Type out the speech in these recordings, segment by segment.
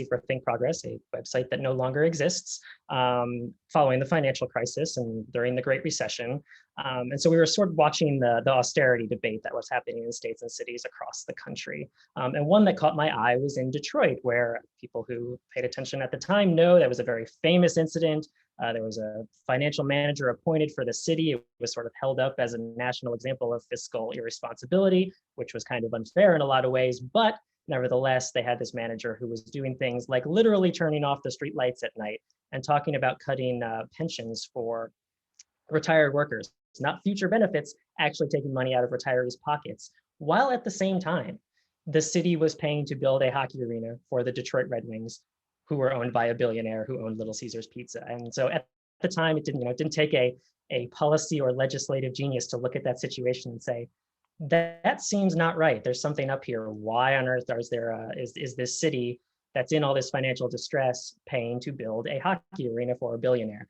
for ThinkProgress, a website that no longer exists following the financial crisis and during the Great Recession. And so we were sort of watching the austerity debate that was happening in states and cities across the country. And one that caught my eye was in Detroit, where people who paid attention at the time know that was a very famous incident. There was a financial manager appointed for the city. It was sort of held up as a national example of fiscal irresponsibility, which was kind of unfair in a lot of ways. But nevertheless, they had this manager who was doing things like literally turning off the street lights at night and talking about cutting pensions for retired workers, not future benefits, actually taking money out of retirees' pockets, while at the same time, the city was paying to build a hockey arena for the Detroit Red Wings, who were owned by a billionaire who owned Little Caesars Pizza. And so at the time, it didn't take a policy or legislative genius to look at that situation and say, that seems not right. There's something up here. Why on earth is this city that's in all this financial distress paying to build a hockey arena for a billionaire?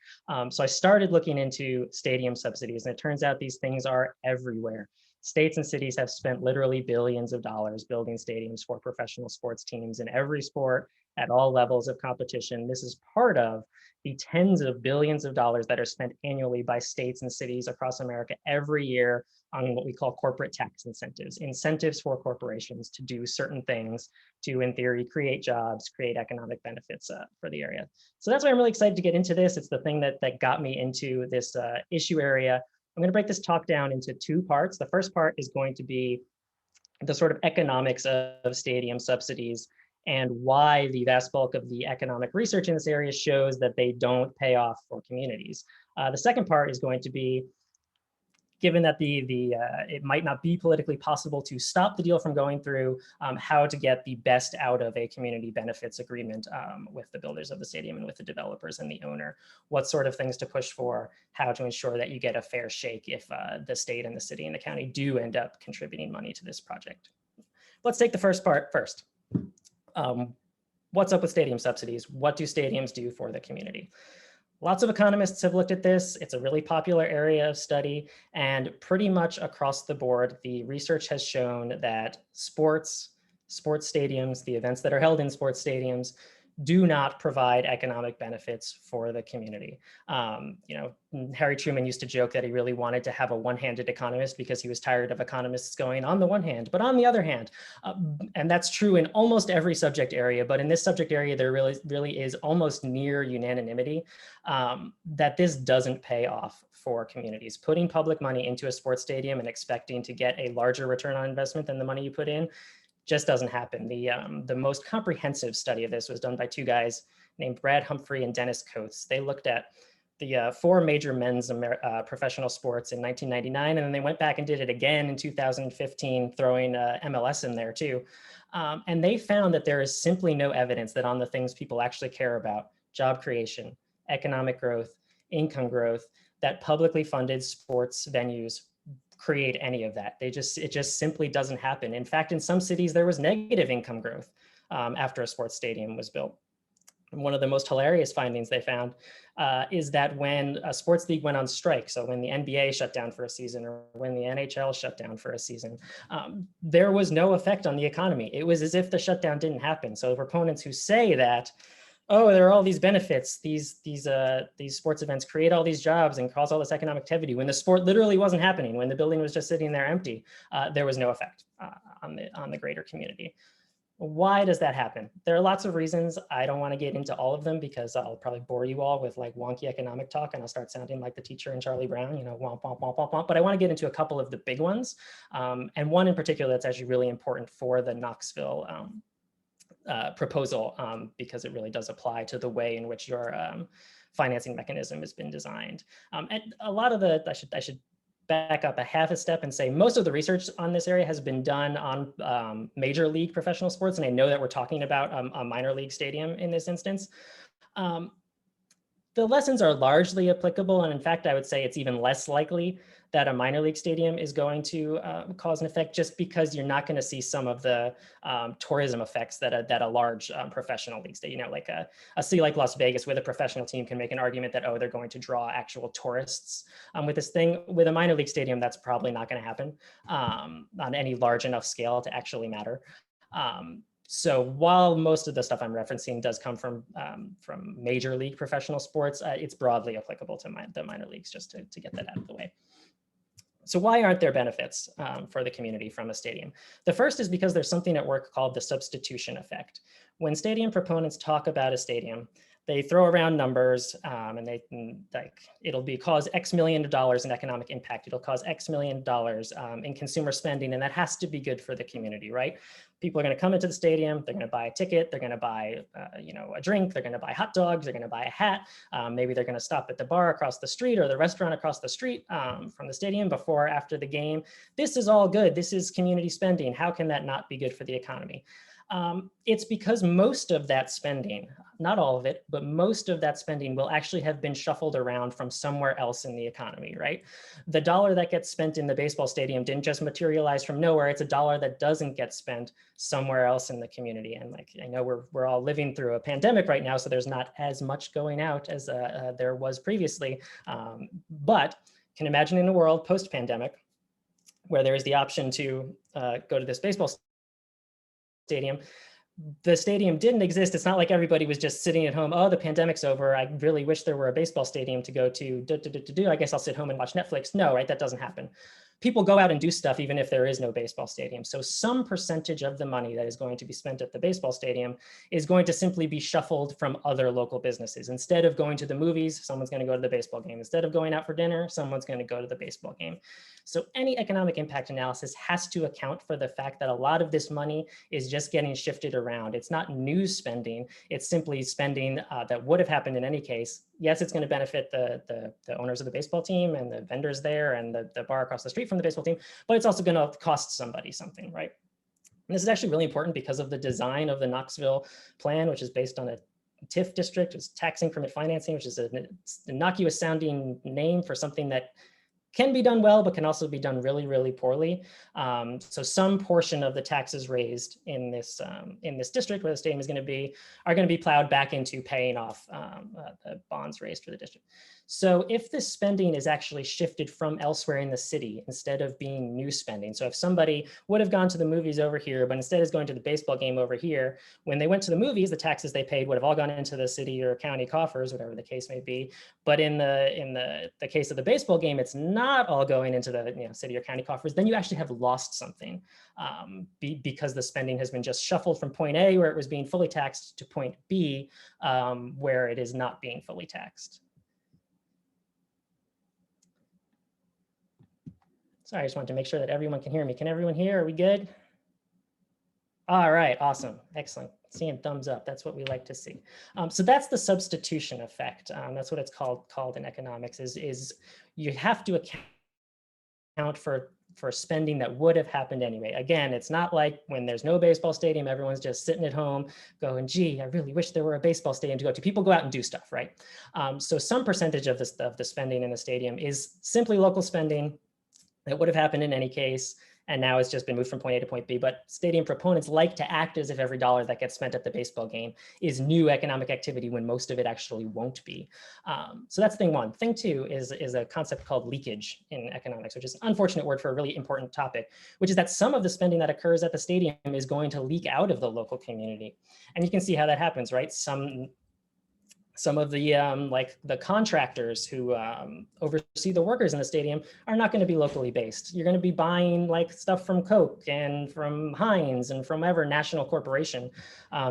So I started looking into stadium subsidies, and it turns out these things are everywhere. States and cities have spent literally billions of dollars building stadiums for professional sports teams in every sport at all levels of competition. This is part of the tens of billions of dollars that are spent annually by states and cities across America every year on what we call corporate tax incentives for corporations to do certain things to, in theory, create jobs, create economic benefits for the area. So that's why I'm really excited to get into this. It's the thing that got me into this issue area. I'm going to break this talk down into two parts. The first part is going to be the sort of economics of stadium subsidies and why the vast bulk of the economic research in this area shows that they don't pay off for communities. The second part is going to be, given that it might not be politically possible to stop the deal from going through, how to get the best out of a community benefits agreement with the builders of the stadium and with the developers and the owner. What sort of things to push for, how to ensure that you get a fair shake if the state and the city and the county do end up contributing money to this project. Let's take the first part first. What's up with stadium subsidies? What do stadiums do for the community? Lots of economists have looked at this. It's a really popular area of study, and pretty much across the board, the research has shown that sports stadiums, the events that are held in sports stadiums, do not provide economic benefits for the community. Harry Truman used to joke that he really wanted to have a one-handed economist because he was tired of economists going on the one hand, but on the other hand. And that's true in almost every subject area, but in this subject area, there really is almost near unanimity that this doesn't pay off for communities. Putting public money into a sports stadium and expecting to get a larger return on investment than the money you put in just doesn't happen. The most comprehensive study of this was done by two guys named Brad Humphrey and Dennis Coates. They looked at the four major men's professional sports in 1999, and then they went back and did it again in 2015, throwing MLS in there too. And they found that there is simply no evidence that on the things people actually care about, job creation, economic growth, income growth, that publicly funded sports venues create any of that. It just simply doesn't happen. In fact, in some cities, there was negative income growth after a sports stadium was built. And one of the most hilarious findings they found is that when a sports league went on strike, so when the NBA shut down for a season or when the NHL shut down for a season, there was no effect on the economy. It was as if the shutdown didn't happen. So proponents who say that, oh, there are all these benefits, these sports events create all these jobs and cause all this economic activity, when the sport literally wasn't happening, when the building was just sitting there empty, there was no effect on the greater community. Why does that happen? There are lots of reasons. I don't want to get into all of them because I'll probably bore you all with like wonky economic talk and I'll start sounding like the teacher in Charlie Brown, womp, womp, womp, womp, womp. But I want to get into a couple of the big ones. And one in particular that's actually really important for the Knoxville proposal because it really does apply to the way in which your financing mechanism has been designed. And a lot of I should back up a half a step and say most of the research on this area has been done on major league professional sports. And I know that we're talking about a minor league stadium in this instance. The lessons are largely applicable. And in fact, I would say it's even less likely that a minor league stadium is going to cause an effect just because you're not going to see some of the tourism effects that a large professional league stadium, like a city like Las Vegas with a professional team can make an argument that, oh, they're going to draw actual tourists with this thing. With a minor league stadium, that's probably not going to happen on any large enough scale to actually matter. So while most of the stuff I'm referencing does come from major league professional sports, it's broadly applicable to the minor leagues, just to get that out of the way. So why aren't there benefits for the community from a stadium? The first is because there's something at work called the substitution effect. When stadium proponents talk about a stadium, they throw around numbers and it'll cause X million dollars in economic impact. It'll cause X million dollars in consumer spending, and that has to be good for the community, right? People are going to come into the stadium. They're going to buy a ticket. They're going to buy, a drink. They're going to buy hot dogs. They're going to buy a hat. Maybe they're going to stop at the bar across the street or the restaurant across the street from the stadium before or after the game. This is all good. This is community spending. How can that not be good for the economy? It's because most of that spending, not all of it, but most of that spending will actually have been shuffled around from somewhere else in the economy, right? The dollar that gets spent in the baseball stadium didn't just materialize from nowhere. It's a dollar that doesn't get spent somewhere else in the community. And I know we're all living through a pandemic right now, so there's not as much going out as there was previously. But can imagine in a world post-pandemic where there is the option to go to this baseball stadium. The stadium didn't exist. It's not like everybody was just sitting at home. Oh, the pandemic's over. I really wish there were a baseball stadium to go to. I guess I'll sit home and watch Netflix. No, right? That doesn't happen. People go out and do stuff even if there is no baseball stadium. So some percentage of the money that is going to be spent at the baseball stadium is going to simply be shuffled from other local businesses. Instead of going to the movies, someone's going to go to the baseball game. Instead of going out for dinner, someone's going to go to the baseball game. So any economic impact analysis has to account for the fact that a lot of this money is just getting shifted around. It's not new spending. It's simply spending that would have happened in any case. Yes, it's going to benefit the owners of the baseball team and the vendors there and the bar across the street from the baseball team, but it's also going to cost somebody something, right? And this is actually really important because of the design of the Knoxville plan, which is based on a TIF district. It's tax increment financing, which is an innocuous sounding name for something that can be done well, but can also be done really, really poorly. So some portion of the taxes raised in this district where the stadium is going to be are going to be plowed back into paying off the bonds raised for the district. So if this spending is actually shifted from elsewhere in the city instead of being new spending, so if somebody would have gone to the movies over here, but instead is going to the baseball game over here, when they went to the movies, the taxes they paid would have all gone into the city or county coffers, whatever the case may be. But in the case of the baseball game, it's not all going into the city or county coffers. Then you actually have lost something because the spending has been just shuffled from point A, where it was being fully taxed, to point B, where it is not being fully taxed. Sorry, I just wanted to make sure that everyone can hear me. Can everyone hear? Are we good? All right, awesome, excellent. Seeing thumbs up, that's what we like to see. So that's the substitution effect. That's what it's called in economics, is you have to account for spending that would have happened anyway. Again, it's not like when there's no baseball stadium, everyone's just sitting at home going, gee, I really wish there were a baseball stadium to go to. People go out and do stuff, right? So some percentage of the spending in the stadium is simply local spending that would have happened in any case, and now it's just been moved from point A to point B. But stadium proponents like to act as if every dollar that gets spent at the baseball game is new economic activity when most of it actually won't be. So that's thing one. Thing two is a concept called leakage in economics, which is an unfortunate word for a really important topic, which is that some of the spending that occurs at the stadium is going to leak out of the local community. And you can see how that happens, right? Some of the the contractors who oversee the workers in the stadium are not going to be locally based. You're going to be buying stuff from Coke and from Heinz and from whatever national corporation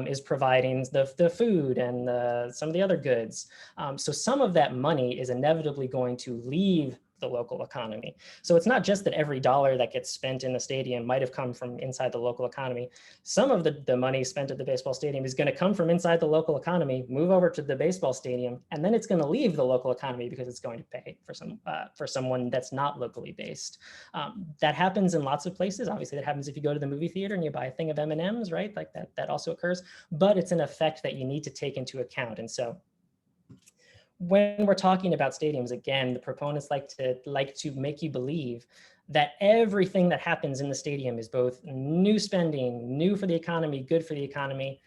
is providing the food and some of the other goods. So some of that money is inevitably going to leave the local economy. So it's not just that every dollar that gets spent in the stadium might have come from inside the local economy. Some of the money spent at the baseball stadium is going to come from inside the local economy, move over to the baseball stadium, and then it's going to leave the local economy because it's going to pay for someone that's not locally based. That happens in lots of places. Obviously, that happens if you go to the movie theater and you buy a thing of M&Ms, right? Like that also occurs, but it's an effect that you need to take into account. And so when we're talking about stadiums, again, the proponents like to make you believe that everything that happens in the stadium is both new spending, new for the economy, good for the economy.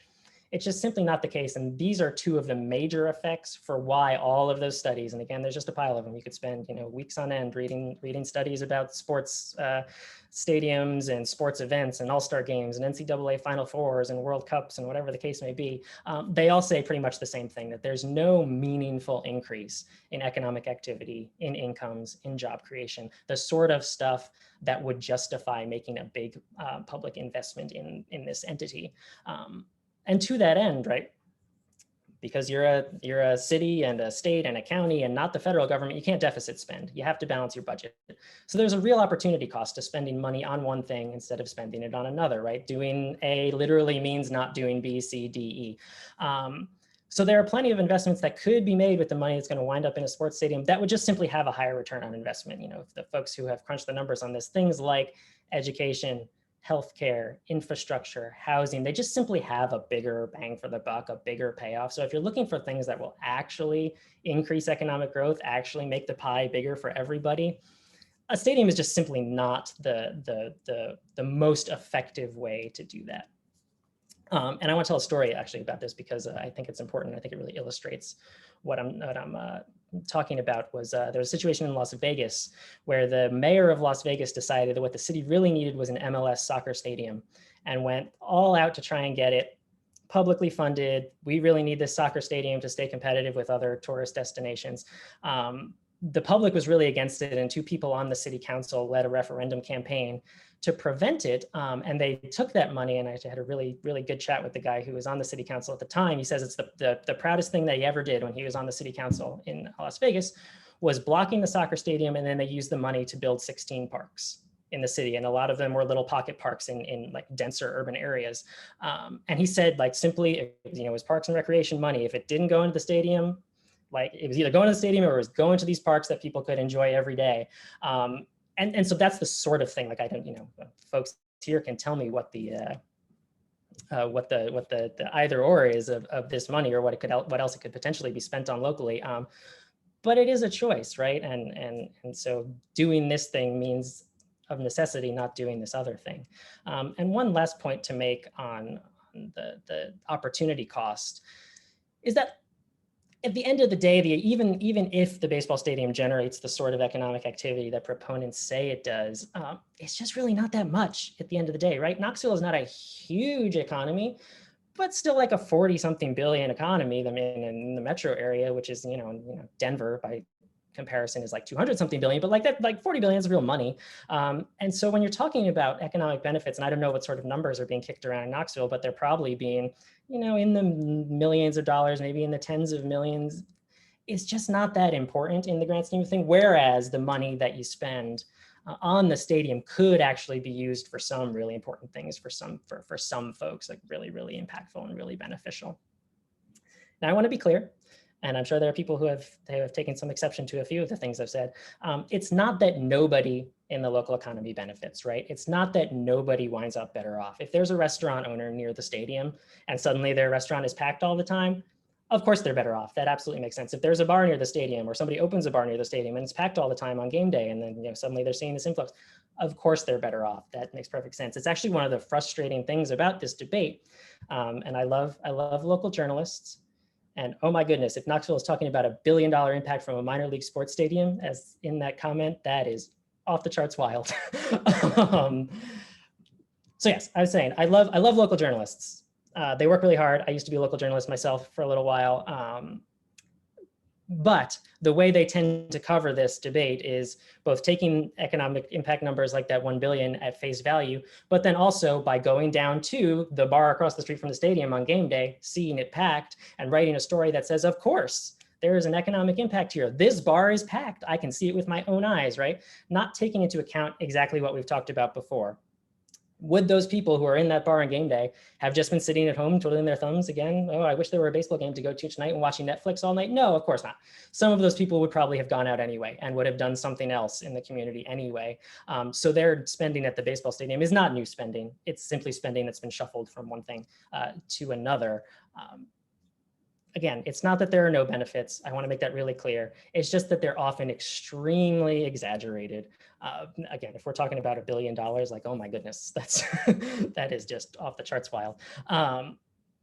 It's just simply not the case. And these are two of the major effects for why all of those studies, and again, there's just a pile of them. You could spend, weeks on end reading studies about sports stadiums and sports events and all-star games and NCAA Final Fours and World Cups and whatever the case may be. They all say pretty much the same thing, that there's no meaningful increase in economic activity, in incomes, in job creation, the sort of stuff that would justify making a big public investment in this entity. And to that end, right, because you're a city and a state and a county and not the federal government, you can't deficit spend. You have to balance your budget. So there's a real opportunity cost to spending money on one thing instead of spending it on another, right? Doing A literally means not doing B, C, D, E. So there are plenty of investments that could be made with the money that's going to wind up in a sports stadium that would just simply have a higher return on investment. If the folks who have crunched the numbers on this, things like education, healthcare, infrastructure, housing, they just simply have a bigger bang for the buck, a bigger payoff. So if you're looking for things that will actually increase economic growth, actually make the pie bigger for everybody, a stadium is just simply not the most effective way to do that. And I want to tell a story actually about this because I think it's important. I think it really illustrates what I'm talking about. Was there was a situation in Las Vegas where the mayor of Las Vegas decided that what the city really needed was an MLS soccer stadium and went all out to try and get it publicly funded. We really need this soccer stadium to stay competitive with other tourist destinations. The public was really against it, and two people on the city council led a referendum campaign to prevent it. And they took that money, and I had a really, really good chat with the guy who was on the city council at the time. He says it's the proudest thing that he ever did when he was on the city council in Las Vegas was blocking the soccer stadium, and then they used the money to build 16 parks in the city. And a lot of them were little pocket parks in like denser urban areas. And he said, like, simply, it was parks and recreation money. If it didn't go into the stadium, like it was either going to the stadium or it was going to these parks that people could enjoy every day. And so that's the sort of thing, like I don't, folks here can tell me what the either or is of this money, or what else it could potentially be spent on locally. But it is a choice, right? And so doing this thing means of necessity not doing this other thing. And one last point to make on the opportunity cost is that at the end of the day, even if the baseball stadium generates the sort of economic activity that proponents say it does, it's just really not that much at the end of the day, right? Knoxville is not a huge economy, but still like a 40-something billion economy. I mean, in the metro area, which is, Denver by comparison is like 200-something billion, but like 40 billion is real money. And so when you're talking about economic benefits, and I don't know what sort of numbers are being kicked around in Knoxville, but they're probably being, in the millions of dollars, maybe in the tens of millions, it's just not that important in the grand scheme of things. Whereas the money that you spend on the stadium could actually be used for some really important things for some folks, like really, really impactful and really beneficial. Now I want to be clear, and I'm sure there are people who have taken some exception to a few of the things I've said. It's not that nobody in the local economy benefits, right? It's not that nobody winds up better off. If there's a restaurant owner near the stadium and suddenly their restaurant is packed all the time, of course they're better off. That absolutely makes sense. If there's a bar near the stadium, or somebody opens a bar near the stadium and it's packed all the time on game day, and then suddenly they're seeing this influx, of course they're better off. That makes perfect sense. It's actually one of the frustrating things about this debate. And I love local journalists. And oh my goodness, if Knoxville is talking about $1 billion impact from a minor league sports stadium, as in that comment, that is off the charts wild. So yes, I was saying, I love local journalists. They work really hard. I used to be a local journalist myself for a little while. But the way they tend to cover this debate is both taking economic impact numbers like that 1 billion at face value, but then also by going down to the bar across the street from the stadium on game day, seeing it packed, and writing a story that says, of course, there is an economic impact here. This bar is packed. I can see it with my own eyes, right? Not taking into account exactly what we've talked about before. Would those people who are in that bar on game day have just been sitting at home twiddling their thumbs again? Oh, I wish there were a baseball game to go to tonight and watching Netflix all night. No, of course not. Some of those people would probably have gone out anyway and would have done something else in the community anyway. So their spending at the baseball stadium is not new spending. It's simply spending that's been shuffled from one thing to another. Again, it's not that there are no benefits. I want to make that really clear. It's just that they're often extremely exaggerated. Again, if we're talking about $1 billion, like, oh my goodness, that is just off the charts wild.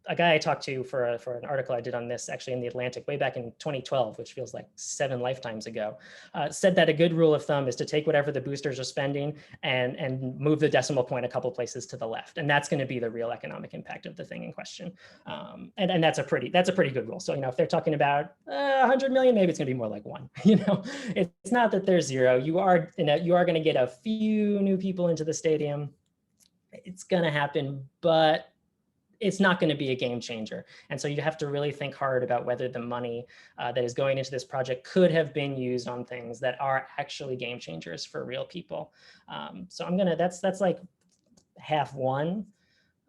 a guy I talked to for an article I did on this actually in The Atlantic way back in 2012, which feels like 7 lifetimes ago, said that a good rule of thumb is to take whatever the boosters are spending and move the decimal point a couple places to the left. And that's going to be the real economic impact of the thing in question. And that's a pretty good rule. So, if they're talking about 100 million, maybe it's going to be more like 1. It's not that there's 0. You are going to get a few new people into the stadium. It's going to happen, but it's not going to be a game changer. And so you have to really think hard about whether the money that is going into this project could have been used on things that are actually game changers for real people. So that's like half one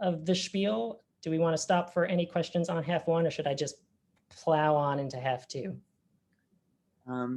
of the spiel. Do we want to stop for any questions on half one, or should I just plow on into half two?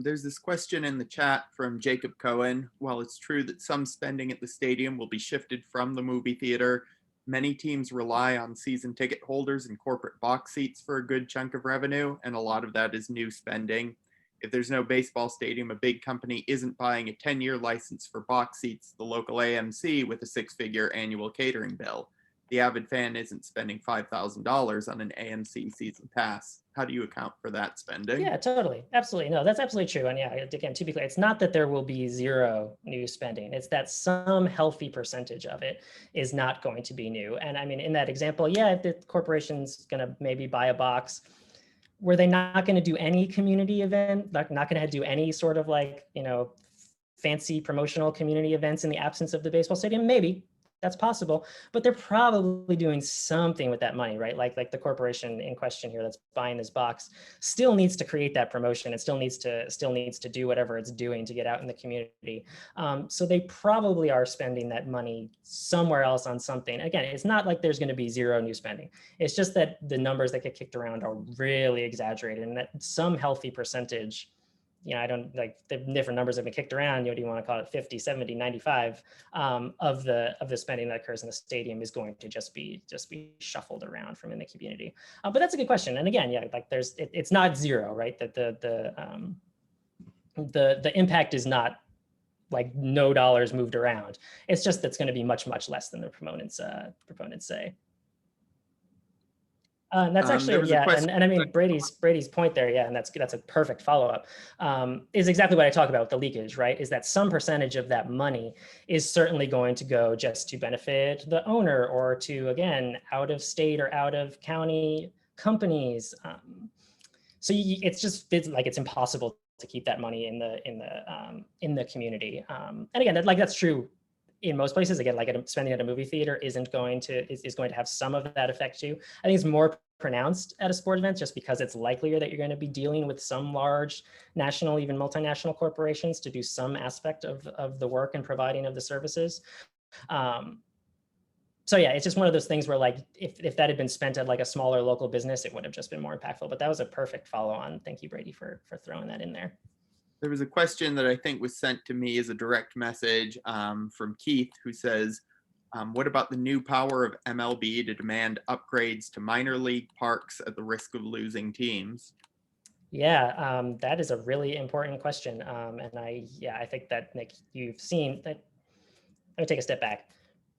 There's this question in the chat from Jacob Cohen. While it's true that some spending at the stadium will be shifted from the movie theater, many teams rely on season ticket holders and corporate box seats for a good chunk of revenue, and a lot of that is new spending. If there's no baseball stadium, a big company isn't buying a 10-year license for box seats, the local AMC with a 6-figure annual catering bill. The avid fan isn't spending $5,000 on an AMC season pass. How do you account for that spending? Yeah, totally. Absolutely. No, that's absolutely true. And yeah, again, to be clear, it's not that there will be 0 new spending. It's that some healthy percentage of it is not going to be new. And I mean, in that example, yeah, if the corporation's going to maybe buy a box, were they not going to do any community event, not going to do any sort of like, fancy promotional community events in the absence of the baseball stadium? Maybe. That's possible, but they're probably doing something with that money, right? Like the corporation in question here that's buying this box still needs to create that promotion. It still needs to do whatever it's doing to get out in the community. So they probably are spending that money somewhere else on something. Again, it's not like there's going to be 0 new spending. It's just that the numbers that get kicked around are really exaggerated, and that some healthy percentage, I don't like the different numbers have been kicked around. Do you want to call it 50, 70, 95 of the spending that occurs in the stadium is going to just be shuffled around from in the community. But that's a good question. And again, yeah, like it's not 0, right? That the impact is not like no dollars moved around. It's just that's going to be much, much less than the proponents say. That's actually, yeah, and I mean, Brady's point there, yeah, and that's a perfect follow-up, is exactly what I talk about with the leakage, right? Is that some percentage of that money is certainly going to go just to benefit the owner or to, again, out of state or out of county companies. So it's impossible to keep that money in the community. And again, that's true in most places. Again, like spending at a movie theater is going to have some of that effect too. I think it's more pronounced at a sport event just because it's likelier that you're going to be dealing with some large national, even multinational corporations to do some aspect of the work and providing of the services. So yeah, it's just one of those things where like if that had been spent at like a smaller local business, it would have just been more impactful. But that was a perfect follow on. Thank you, Brady, for throwing that in there. There was a question that I think was sent to me as a direct message from Keith, who says, what about the new power of MLB to demand upgrades to minor league parks at the risk of losing teams? Yeah, that is a really important question. And I think that Nick, you've seen that. Let me take a step back.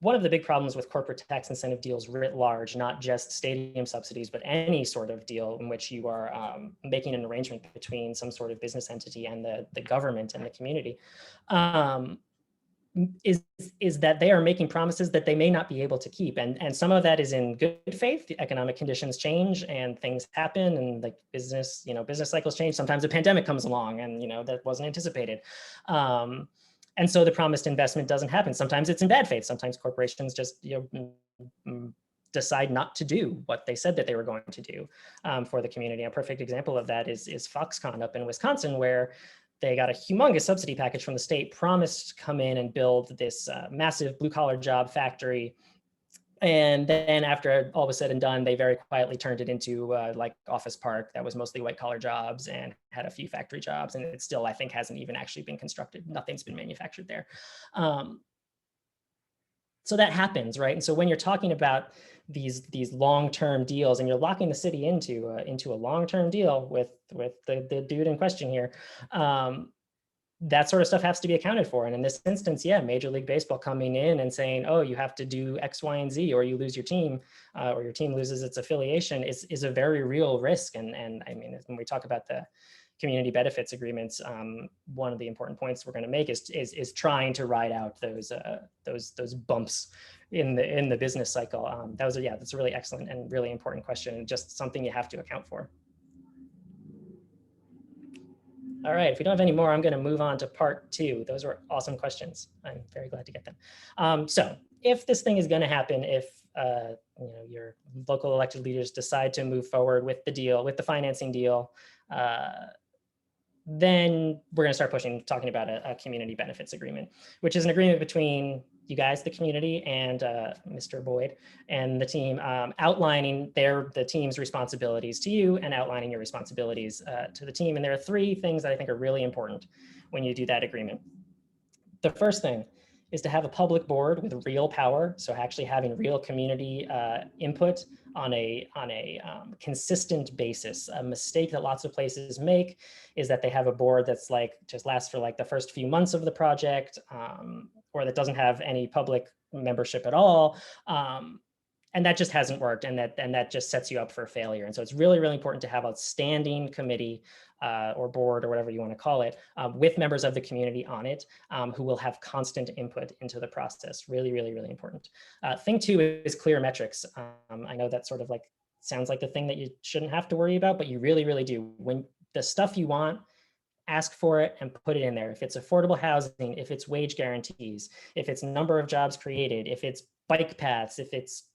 One of the big problems with corporate tax incentive deals writ large, not just stadium subsidies, but any sort of deal in which you are making an arrangement between some sort of business entity and the government and the community, is that they are making promises that they may not be able to keep. And some of that is in good faith. The economic conditions change and things happen, and like business cycles change. Sometimes a pandemic comes along and that wasn't anticipated. And so the promised investment doesn't happen. Sometimes it's in bad faith. Sometimes corporations just decide not to do what they said that they were going to do for the community. A perfect example of that is Foxconn up in Wisconsin, where they got a humongous subsidy package from the state, promised to come in and build this massive blue-collar job factory. And then after all was said and done, they very quietly turned it into like office park that was mostly white collar jobs and had a few factory jobs. And it still, I think, hasn't even actually been constructed. Nothing's been manufactured there. So that happens, right? And so when you're talking about these long-term deals and you're locking the city into a long-term deal with the dude in question here, that sort of stuff has to be accounted for. And in this instance, yeah, Major League Baseball coming in and saying, oh, you have to do X, Y, and Z, or you lose your team, or your team loses its affiliation is a very real risk. And I mean, when we talk about the community benefits agreements, one of the important points we're going to make is trying to ride out those bumps in the business cycle. That's a really excellent and really important question, and just something you have to account for. All right, if we don't have any more, I'm going to move on to part 2. Those were awesome questions. I'm very glad to get them. So if this thing is going to happen, if your local elected leaders decide to move forward with the deal, with the financing deal, then we're going to start talking about a community benefits agreement, which is an agreement between you guys, the community, and Mr. Boyd and the team, outlining the team's responsibilities to you and outlining your responsibilities to the team. And there are 3 things that I think are really important when you do that agreement. The first thing is to have a public board with real power. So actually having real community input on a consistent basis. A mistake that lots of places make is that they have a board that's just lasts for the first few months of the project, or that doesn't have any public membership at all. And that just hasn't worked, and that just sets you up for failure. And so it's really, really important to have a standing committee or board or whatever you want to call it, with members of the community on it, who will have constant input into the process. Really, really, really important. Thing 2 is clear metrics. I know that sort of sounds like the thing that you shouldn't have to worry about, but you really, really do. When the stuff you want, ask for it and put it in there. If it's affordable housing, if it's wage guarantees, if it's number of jobs created, if it's bike paths, if it's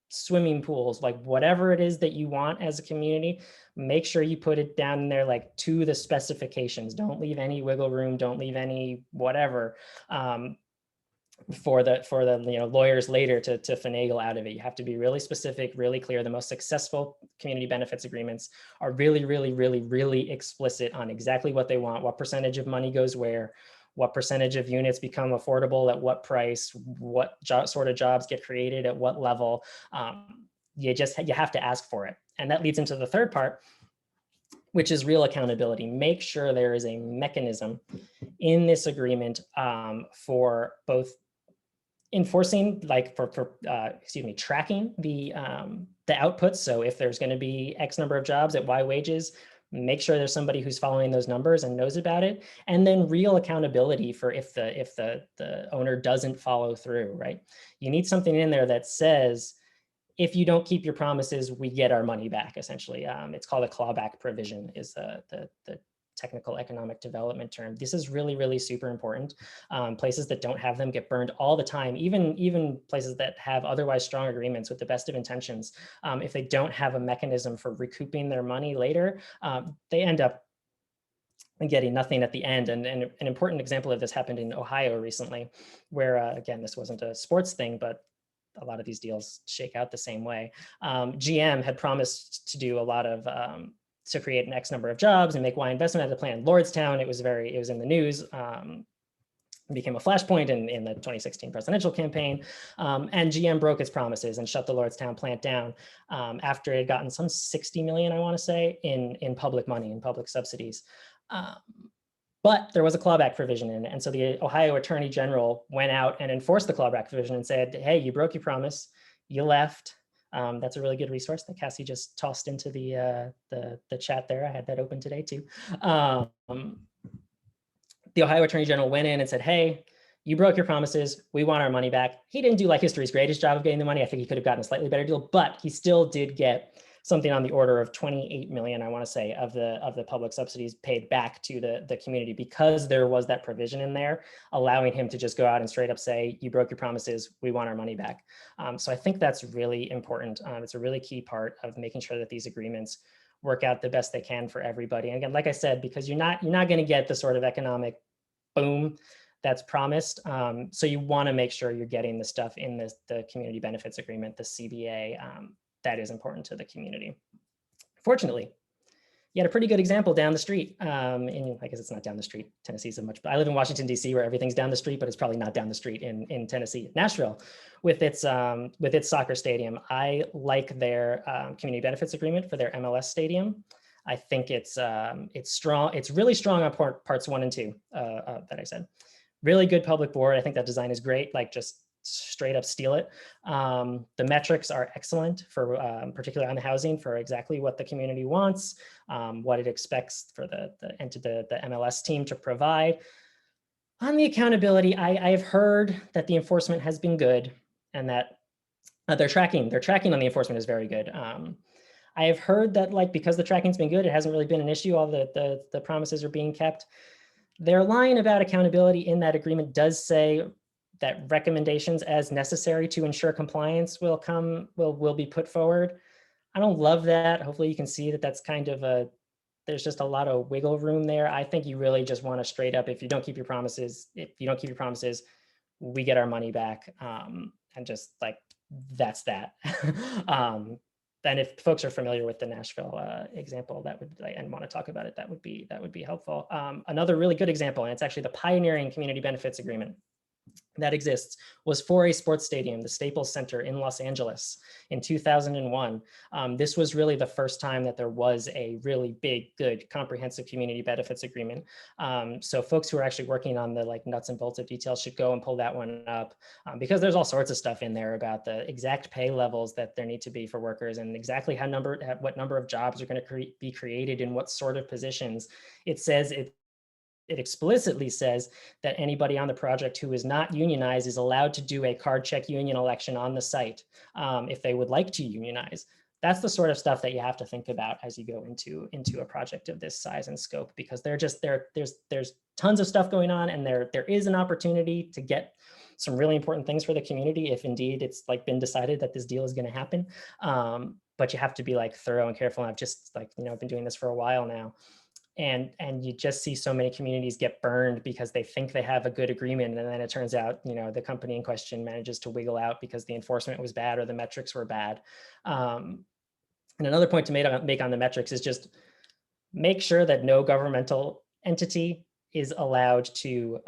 swimming pools, whatever it is that you want as a community, make sure you put it down there to the specifications. Don't leave any wiggle room, don't leave any whatever for the lawyers later to finagle out of it. You have to be really specific, really clear. The most successful community benefits agreements are really, really, really, really explicit on exactly what they want, what percentage of money goes where, what percentage of units become affordable at what price, what sort of jobs get created at what level. You have to ask for it. And that leads into the third part, which is real accountability. Make sure there is a mechanism in this agreement for both enforcing, tracking the outputs. So if there's going to be X number of jobs at Y wages, make sure there's somebody who's following those numbers and knows about it. And then real accountability for if the owner doesn't follow through, right? You need something in there that says, if you don't keep your promises, we get our money back, essentially. It's called a clawback provision, is the technical economic development term. This is really, really super important. Places that don't have them get burned all the time, even places that have otherwise strong agreements with the best of intentions. If they don't have a mechanism for recouping their money later, they end up getting nothing at the end. And an important example of this happened in Ohio recently, where, again, this wasn't a sports thing, but a lot of these deals shake out the same way. GM had promised to do a lot of to create an X number of jobs and make Y investment at a plant in Lordstown. It was in the news. Became a flashpoint in the 2016 presidential campaign. And GM broke its promises and shut the Lordstown plant down after it had gotten some 60 million, I want to say, in public money, in public subsidies. But there was a clawback provision in it. And so the Ohio Attorney General went out and enforced the clawback provision and said, hey, you broke your promise, you left. That's a really good resource that Cassie just tossed into the chat there. I had that open today too. The Ohio Attorney General went in and said, hey, you broke your promises, we want our money back. He didn't do history's greatest job of getting the money. I think he could have gotten a slightly better deal, but he still did get something on the order of 28 million, I want to say, of the public subsidies paid back to the community, because there was that provision in there allowing him to just go out and straight up say, you broke your promises, we want our money back. So I think that's really important. It's a really key part of making sure that these agreements work out the best they can for everybody. And again, like I said, because you're not going to get the sort of economic boom that's promised. So you want to make sure you're getting the stuff in the community benefits agreement, the CBA, that is important to the community. Fortunately, you had a pretty good example down the street. I guess it's not down the street. Tennessee's I live in Washington, D.C., where everything's down the street, but it's probably not down the street in Tennessee. Nashville, with its soccer stadium. I like their community benefits agreement for their MLS stadium. I think it's strong. It's really strong on parts 1 and 2 that I said. Really good public board. I think that design is great. Like just straight up steal it. The metrics are excellent for particularly on the housing for exactly what the community wants, what it expects for the MLS team to provide. On the accountability, I have heard that the enforcement has been good and that their tracking on the enforcement is very good. I have heard that like because the tracking's been good, it hasn't really been an issue. All the promises are being kept. Their line about accountability in that agreement does say that recommendations as necessary to ensure compliance will be put forward. I don't love that. Hopefully you can see that that's kind of there's just a lot of wiggle room there. I think you really just want to straight up, if you don't keep your promises, we get our money back. And just like, that's that. And if folks are familiar with the Nashville example, that would and want to talk about it, that would be helpful. Another really good example, and it's actually the pioneering community benefits agreement that exists, was for a sports stadium, the Staples Center in Los Angeles in 2001. This was really the first time that there was a really big, good, comprehensive community benefits agreement. So folks who are actually working on the like nuts and bolts of details should go and pull that one up, because there's all sorts of stuff in there about the exact pay levels that there need to be for workers and exactly what number of jobs are going to be created in what sort of positions. It explicitly says that anybody on the project who is not unionized is allowed to do a card check union election on the site if they would like to unionize. That's the sort of stuff that you have to think about as you go into a project of this size and scope, because there's tons of stuff going on, and there is an opportunity to get some really important things for the community if indeed it's like been decided that this deal is going to happen. But you have to be like thorough and careful. And I've just like, I've been doing this for a while now. And you just see so many communities get burned because they think they have a good agreement, and then it turns out, the company in question manages to wiggle out because the enforcement was bad or the metrics were bad. And another point to make on the metrics is just make sure that no governmental entity is allowed to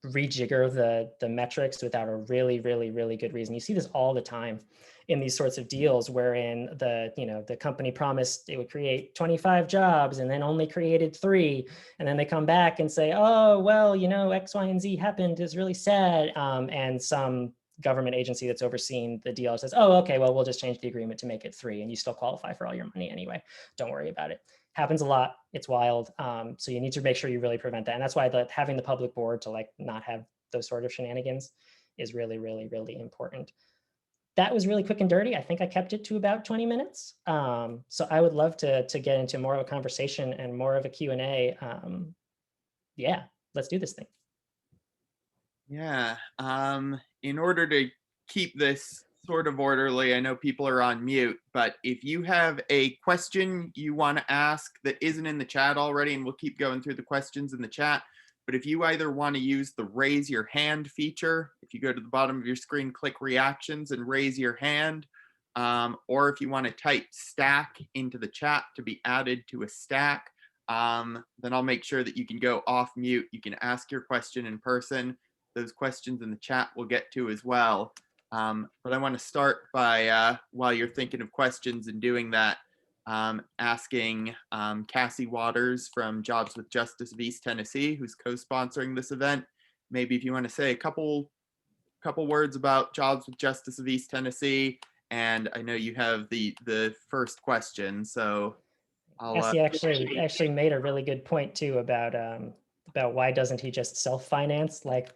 rejigger the metrics without a really, really, really good reason. You see this all the time in these sorts of deals wherein the company promised it would create 25 jobs and then only created 3. And then they come back and say, oh, well, X, Y, and Z happened. It's really sad. And some government agency that's overseeing the deal says, oh, okay, well, we'll just change the agreement to make it 3 and you still qualify for all your money anyway. Don't worry about it. Happens a lot. It's wild. So you need to make sure you really prevent that. And that's why having the public board to like not have those sort of shenanigans is really, really, really important. That was really quick and dirty. I think I kept it to about 20 minutes. So I would love to get into more of a conversation and more of a Q&A. Yeah, let's do this thing. Yeah. In order to keep this sort of orderly, I know people are on mute, but if you have a question you want to ask that isn't in the chat already, and we'll keep going through the questions in the chat, but if you either want to use the raise your hand feature, if you go to the bottom of your screen, click reactions and raise your hand, or if you want to type stack into the chat to be added to a stack, then I'll make sure that you can go off mute. You can ask your question in person. Those questions in the chat we'll get to as well. But I want to start by, while you're thinking of questions and doing that, asking Cassie Waters from Jobs with Justice of East Tennessee, who's co-sponsoring this event. Maybe if you want to say a couple words about Jobs with Justice of East Tennessee, and I know you have the first question, so Cassie actually made a really good point too about why doesn't he just self-finance? Like,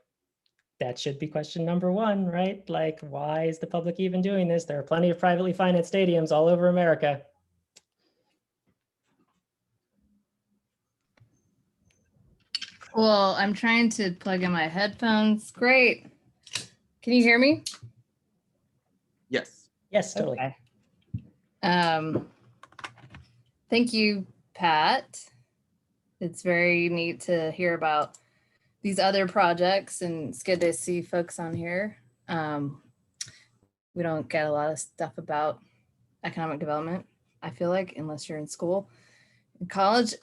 that should be question number 1, right? Like, why is the public even doing this? There are plenty of privately financed stadiums all over America. Well, I'm trying to plug in my headphones. Great. Can you hear me? Yes. Yes, totally. Okay. Thank you, Pat. It's very neat to hear about these other projects, and it's good to see folks on here. We don't get a lot of stuff about economic development, I feel like, unless you're in school, in college.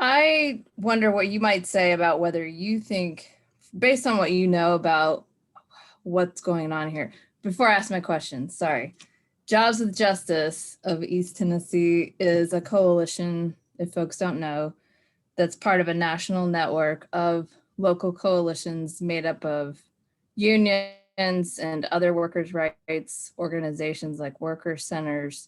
I wonder what you might say about whether you think, based on what you know about what's going on here, before I ask my question, sorry. Jobs with Justice of East Tennessee is a coalition, if folks don't know, that's part of a national network of local coalitions made up of unions and other workers' rights organizations like worker centers,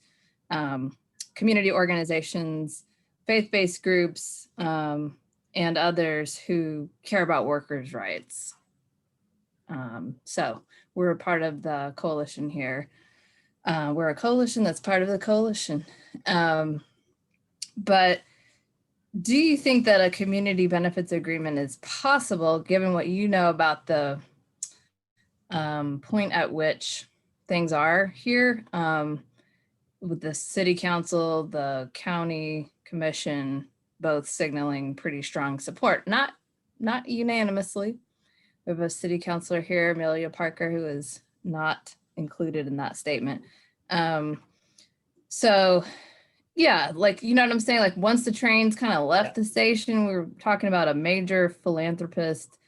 community organizations, faith-based groups, and others who care about workers' rights. So we're a part of the coalition here. We're a coalition that's part of the coalition. But do you think that a community benefits agreement is possible, given what you know about the point at which things are here, with the city council, the county commission, both signaling pretty strong support, not unanimously. We have a city councilor here, Amelia Parker, who is not included in that statement. So yeah, like, you know what I'm saying? Like, once the trains kind of left the station, we were talking about a major philanthropist,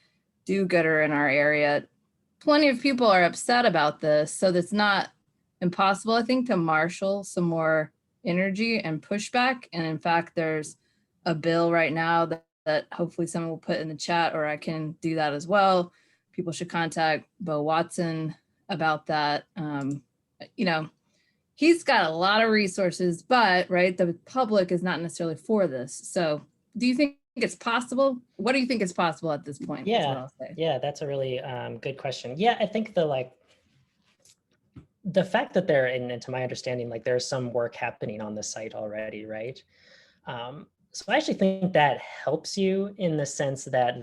do-gooder in our area. Plenty of people are upset about this, so that's not impossible, I think, to marshal some more energy and pushback. And in fact, there's a bill right now that hopefully someone will put in the chat, or I can do that as well. People should contact Bo Watson about that. You know, he's got a lot of resources, but right, the public is not necessarily for this. So do you think it's possible? What do you think is possible at this point? Yeah, that's a really good question. Yeah, I think the fact that there, and to my understanding, like there's some work happening on the site already, right? So I actually think that helps you in the sense that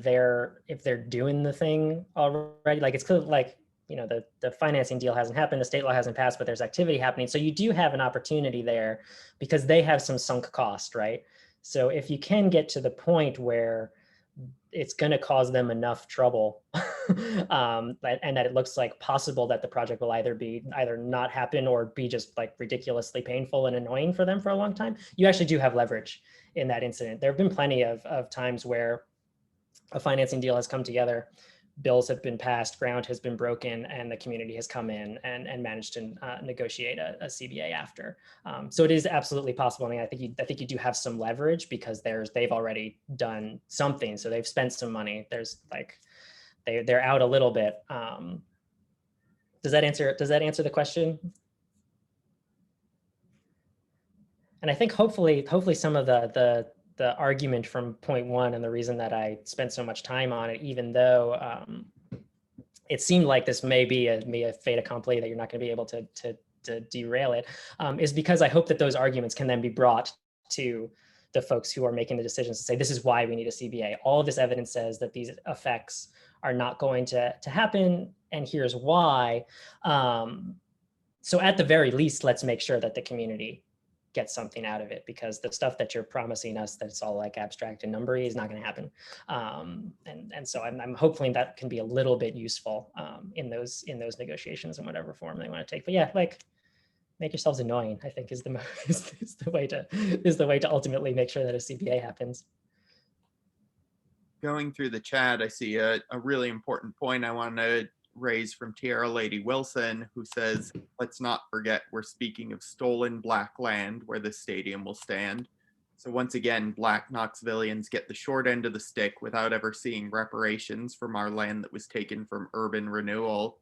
if they're doing the thing already, like it's clear, like, you know, the financing deal hasn't happened, the state law hasn't passed, but there's activity happening. So you do have an opportunity there because they have some sunk cost, right? So if you can get to the point where it's going to cause them enough trouble and that it looks like possible that the project will either not happen or be just like ridiculously painful and annoying for them for a long time, you actually do have leverage in that incident. There have been plenty of times where a financing deal has come together, bills have been passed, ground has been broken, and the community has come in and managed to negotiate a CBA after. So it is absolutely possible. I mean, I think you do have some leverage because they've already done something. So they've spent some money. There's like, they're out a little bit. Does that answer the question? And I think hopefully some of the argument from point one and the reason that I spent so much time on it, even though it seemed like this may be a fait accompli, that you're not going to be able to derail it, is because I hope that those arguments can then be brought to the folks who are making the decisions to say, this is why we need a CBA. All of this evidence says that these effects are not going to happen, and here's why. So at the very least, let's make sure that the community get something out of it, because the stuff that you're promising us that's all like abstract and numbery is not going to happen. And so I'm hoping that can be a little bit useful in those negotiations in whatever form they want to take. But yeah, like, make yourselves annoying, I think is the way to ultimately make sure that a CBA happens. Going through the chat, I see a really important point I want to raise from Tierra Lady Wilson, who says, let's not forget we're speaking of stolen Black land where the stadium will stand. So once again, Black Knoxvillians get the short end of the stick without ever seeing reparations from our land that was taken from urban renewal,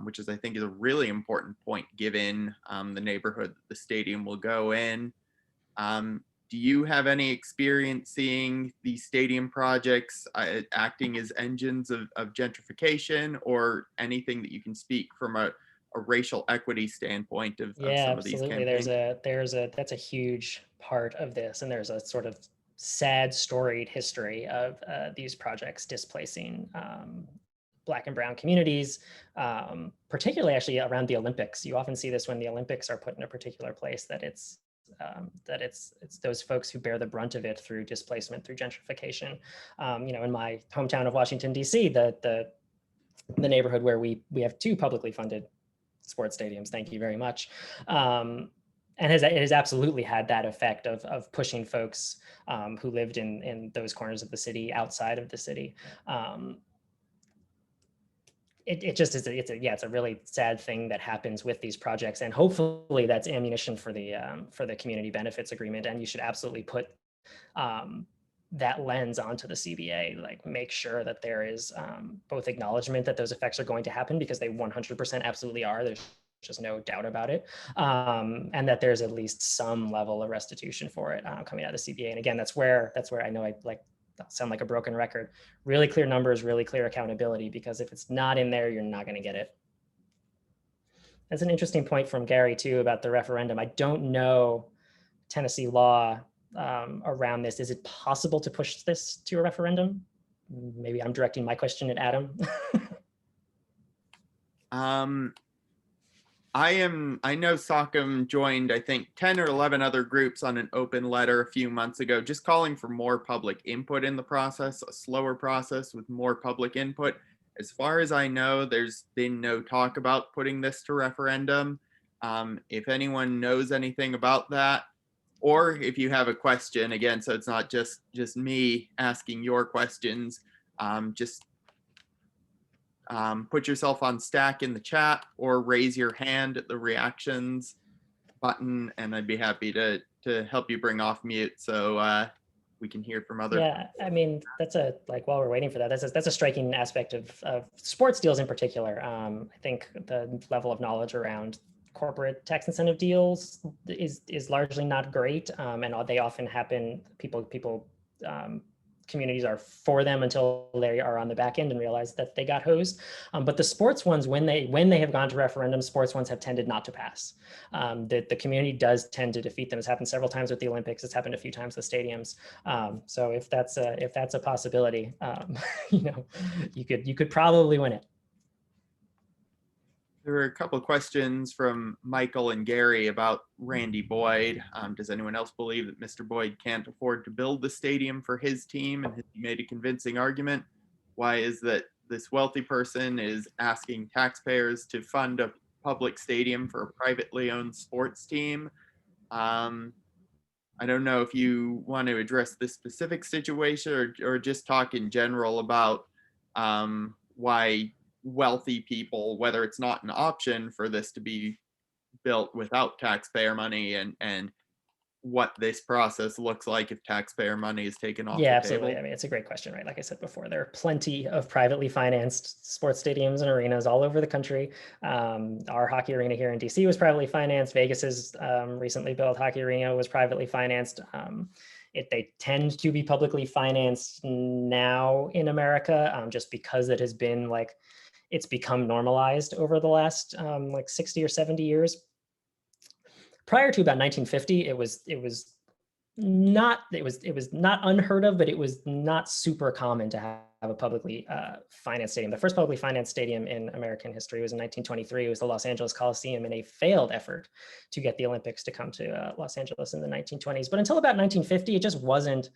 which I think is a really important point given the neighborhood that the stadium will go in. Do you have any experience seeing these stadium projects acting as engines of gentrification, or anything that you can speak from a racial equity standpoint of some of these campaigns? That's a huge part of this, and there's a sort of sad, storied history of these projects displacing Black and brown communities, particularly actually around the Olympics. You often see this when the Olympics are put in a particular place, that it's those folks who bear the brunt of it through displacement, through gentrification. You know, in my hometown of Washington, D.C., the neighborhood where we have 2 publicly funded sports stadiums, thank you very much, and it has absolutely had that effect of pushing folks who lived in those corners of the city outside of the city. it just is, it's a really sad thing that happens with these projects. And hopefully that's ammunition for the community benefits agreement. And you should absolutely put that lens onto the CBA, like make sure that there is both acknowledgement that those effects are going to happen, because they 100% absolutely are. There's just no doubt about it. And that there's at least some level of restitution for it coming out of the CBA. And again, that's where I know I sound like a broken record. Really clear numbers, really clear accountability, because if it's not in there, you're not going to get it. That's an interesting point from Gary too about the referendum. I don't know Tennessee law around this. Is it possible to push this to a referendum? Maybe I'm directing my question at Adam. I know SOCM joined, I think, 10 or 11 other groups on an open letter a few months ago, just calling for more public input in the process, a slower process with more public input. As far as I know, there's been no talk about putting this to referendum. If anyone knows anything about that, or if you have a question, again, so it's not just me asking your questions, just put yourself on stack in the chat or raise your hand at the reactions button, and I'd be happy to help you bring off mute so we can hear from others. Yeah, I mean, that's while we're waiting for that, that's a striking aspect of sports deals in particular. I think the level of knowledge around corporate tax incentive deals is largely not great, and they often happen. Communities are for them until they are on the back end and realize that they got hosed. But the sports ones, when they have gone to referendum, sports ones have tended not to pass. The community does tend to defeat them. It's happened several times with the Olympics. It's happened a few times with stadiums. So if that's a possibility, you could probably win it. There were a couple of questions from Michael and Gary about Randy Boyd. Does anyone else believe that Mr. Boyd can't afford to build the stadium for his team? And he made a convincing argument. Why is that this wealthy person is asking taxpayers to fund a public stadium for a privately owned sports team? I don't know if you want to address this specific situation or just talk in general about why wealthy people, whether it's not an option for this to be built without taxpayer money, and what this process looks like if taxpayer money is taken off the absolutely table. I mean, it's a great question, right? Like I said before, there are plenty of privately financed sports stadiums and arenas all over the country. Our hockey arena here in DC was privately financed. Vegas's recently built hockey arena was privately financed. They tend to be publicly financed now in America, just because it has been it's become normalized over the last 60 or 70 years. Prior to about 1950, it was not unheard of, but it was not super common to have a publicly financed stadium. The first publicly financed stadium in American history was in 1923. It was the Los Angeles Coliseum in a failed effort to get the Olympics to come to Los Angeles in the 1920s. But until about 1950, it just wasn't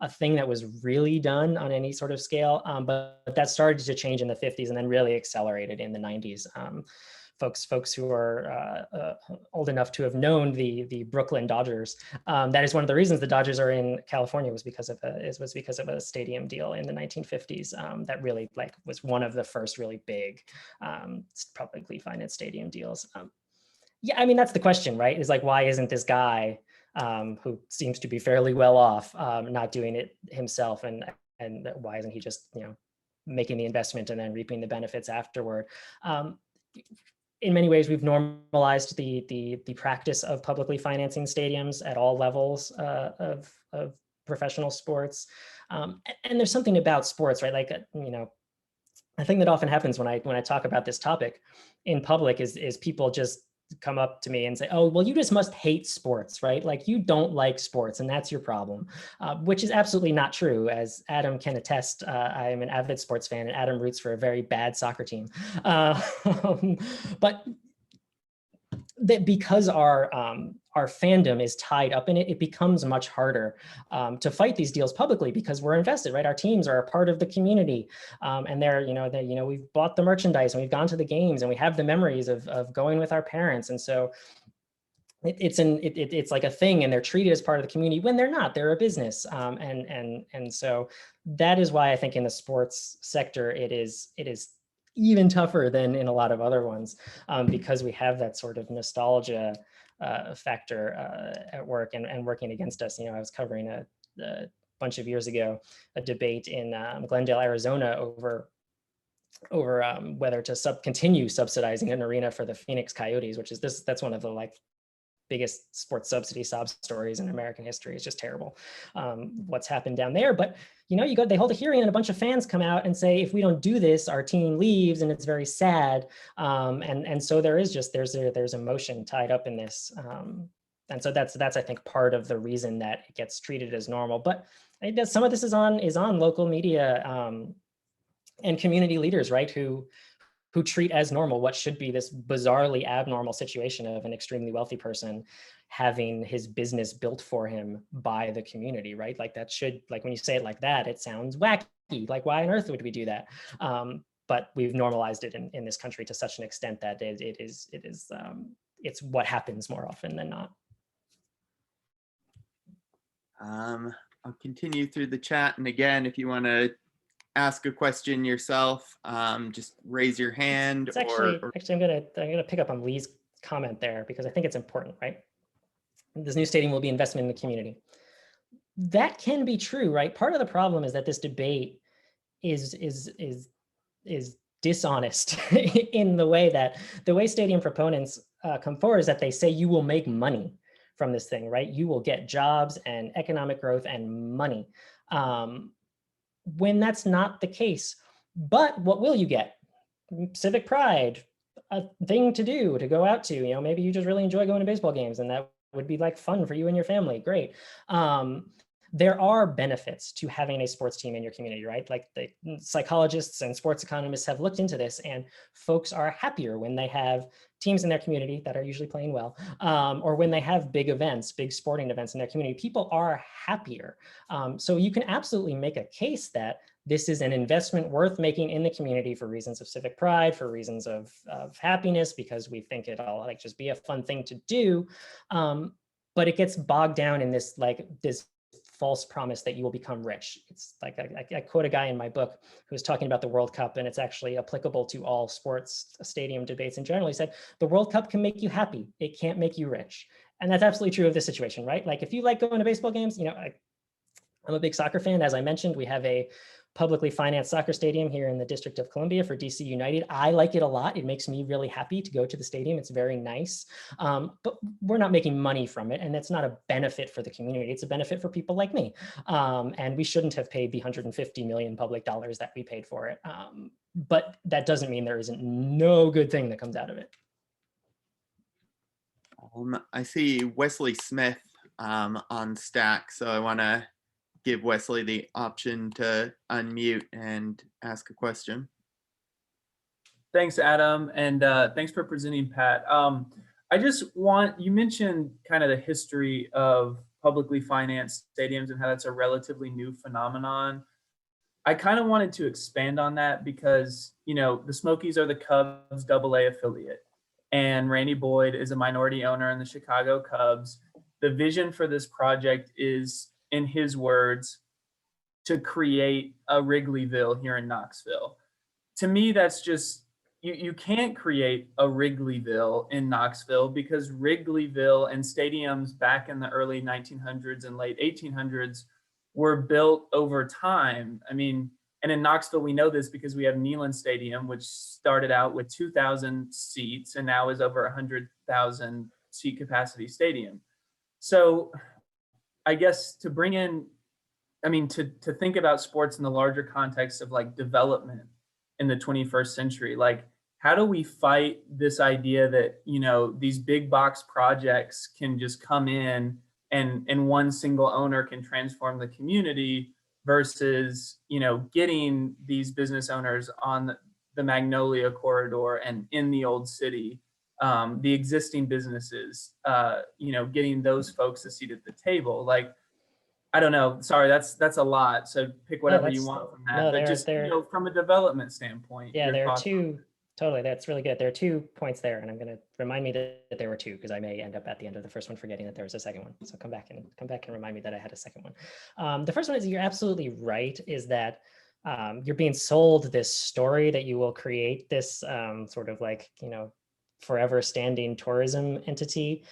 a thing that was really done on any sort of scale. But that started to change in the 50s and then really accelerated in the 90s. Folks who are old enough to have known the Brooklyn Dodgers. That is one of the reasons the Dodgers are in California was because of a stadium deal in the 1950s. That really was one of the first really big publicly financed stadium deals. Yeah, I mean, that's the question, right? Is why isn't this guy who seems to be fairly well off not doing it himself, and why isn't he just making the investment and then reaping the benefits afterward? In many ways, we've normalized the practice of publicly financing stadiums at all levels of professional sports. And there's something about sports, right? I think that often happens when I talk about this topic in public is people just come up to me and say, oh, well, you just must hate sports, right? You don't like sports and that's your problem, which is absolutely not true. As Adam can attest, I am an avid sports fan and Adam roots for a very bad soccer team. But because our fandom is tied up in it, it becomes much harder to fight these deals publicly because we're invested, right? Our teams are a part of the community, and we've bought the merchandise and we've gone to the games and we have the memories of going with our parents, and so it's like a thing, and they're treated as part of the community when they're not. They're a business, and so that is why I think in the sports sector it is even tougher than in a lot of other ones, because we have that sort of nostalgia factor at work and working against us. I was covering a bunch of years ago a debate in Glendale, Arizona over whether to continue subsidizing an arena for the Phoenix Coyotes, which is that's one of the biggest sports subsidy sob stories in American history. It's just terrible what's happened down there. But they hold a hearing and a bunch of fans come out and say, if we don't do this, our team leaves, and it's very sad. And so there's emotion tied up in this. And so that's I think part of the reason that it gets treated as normal. But some of this is on local media and community leaders, right? Who treat as normal what should be this bizarrely abnormal situation of an extremely wealthy person having his business built for him by the community, right? That should, when you say it like that, it sounds wacky. Why on earth would we do that? But we've normalized it in this country to such an extent that it's what happens more often than not. I'll continue through the chat. And again, if you want to ask a question yourself, just raise your hand. Actually, I'm gonna pick up on Lee's comment there, because I think it's important, right? This new stadium will be investment in the community. That can be true, right? Part of the problem is that this debate is dishonest in the way stadium proponents come forward is that they say you will make money from this thing, right? You will get jobs and economic growth and money. When that's not the case. But what will you get? Civic pride, a thing to do, to go out to. Maybe you just really enjoy going to baseball games, and that would be fun for you and your family. Great. There are benefits to having a sports team in your community, right? The psychologists and sports economists have looked into this, and folks are happier when they have teams in their community that are usually playing well, or when they have big events, big sporting events in their community. People are happier. So you can absolutely make a case that this is an investment worth making in the community for reasons of civic pride, for reasons of happiness, because we think it'll just be a fun thing to do. But it gets bogged down in this this false promise that you will become rich. It's I quote a guy in my book who was talking about the World Cup, and it's actually applicable to all sports stadium debates in general. He said, the World Cup can make you happy. It can't make you rich. And that's absolutely true of this situation, right? If you like going to baseball games, I'm a big soccer fan. As I mentioned, we have a publicly financed soccer stadium here in the District of Columbia for DC United. I like it a lot. It makes me really happy to go to the stadium. It's very nice, but we're not making money from it, and it's not a benefit for the community. It's a benefit for people like me, and we shouldn't have paid the $150 million public dollars that we paid for it. But that doesn't mean there isn't no good thing that comes out of it. I see Wesley Smith on Stack, so I want to give Wesley the option to unmute and ask a question. Thanks, Adam, and thanks for presenting, Pat. You mentioned kind of the history of publicly financed stadiums and how that's a relatively new phenomenon. I kind of wanted to expand on that because, the Smokies are the Cubs AA affiliate, and Randy Boyd is a minority owner in the Chicago Cubs. The vision for this project is, in his words, to create a Wrigleyville here in Knoxville. To me, that's just, you can't create a Wrigleyville in Knoxville, because Wrigleyville and stadiums back in the early 1900s and late 1800s were built over time. And in Knoxville, we know this because we have Neyland Stadium, which started out with 2,000 seats and now is over 100,000 seat capacity stadium. So I guess to bring in, to think about sports in the larger context of development in the 21st century, how do we fight this idea that, these big box projects can just come in and one single owner can transform the community versus, getting these business owners on the Magnolia corridor and in the old city, the existing businesses, getting those folks a seat at the table. I don't know. Sorry, that's a lot. So pick whatever you want from that. But just from a development standpoint. Yeah, there are two. Totally, that's really good. There are 2 points there, and I'm going to remind me that there were 2, because I may end up at the end of the first one forgetting that there was a second one. So come back and remind me that I had a second one. The first one is, you're absolutely right, is that you're being sold this story that you will create this sort of like, forever standing tourism entity,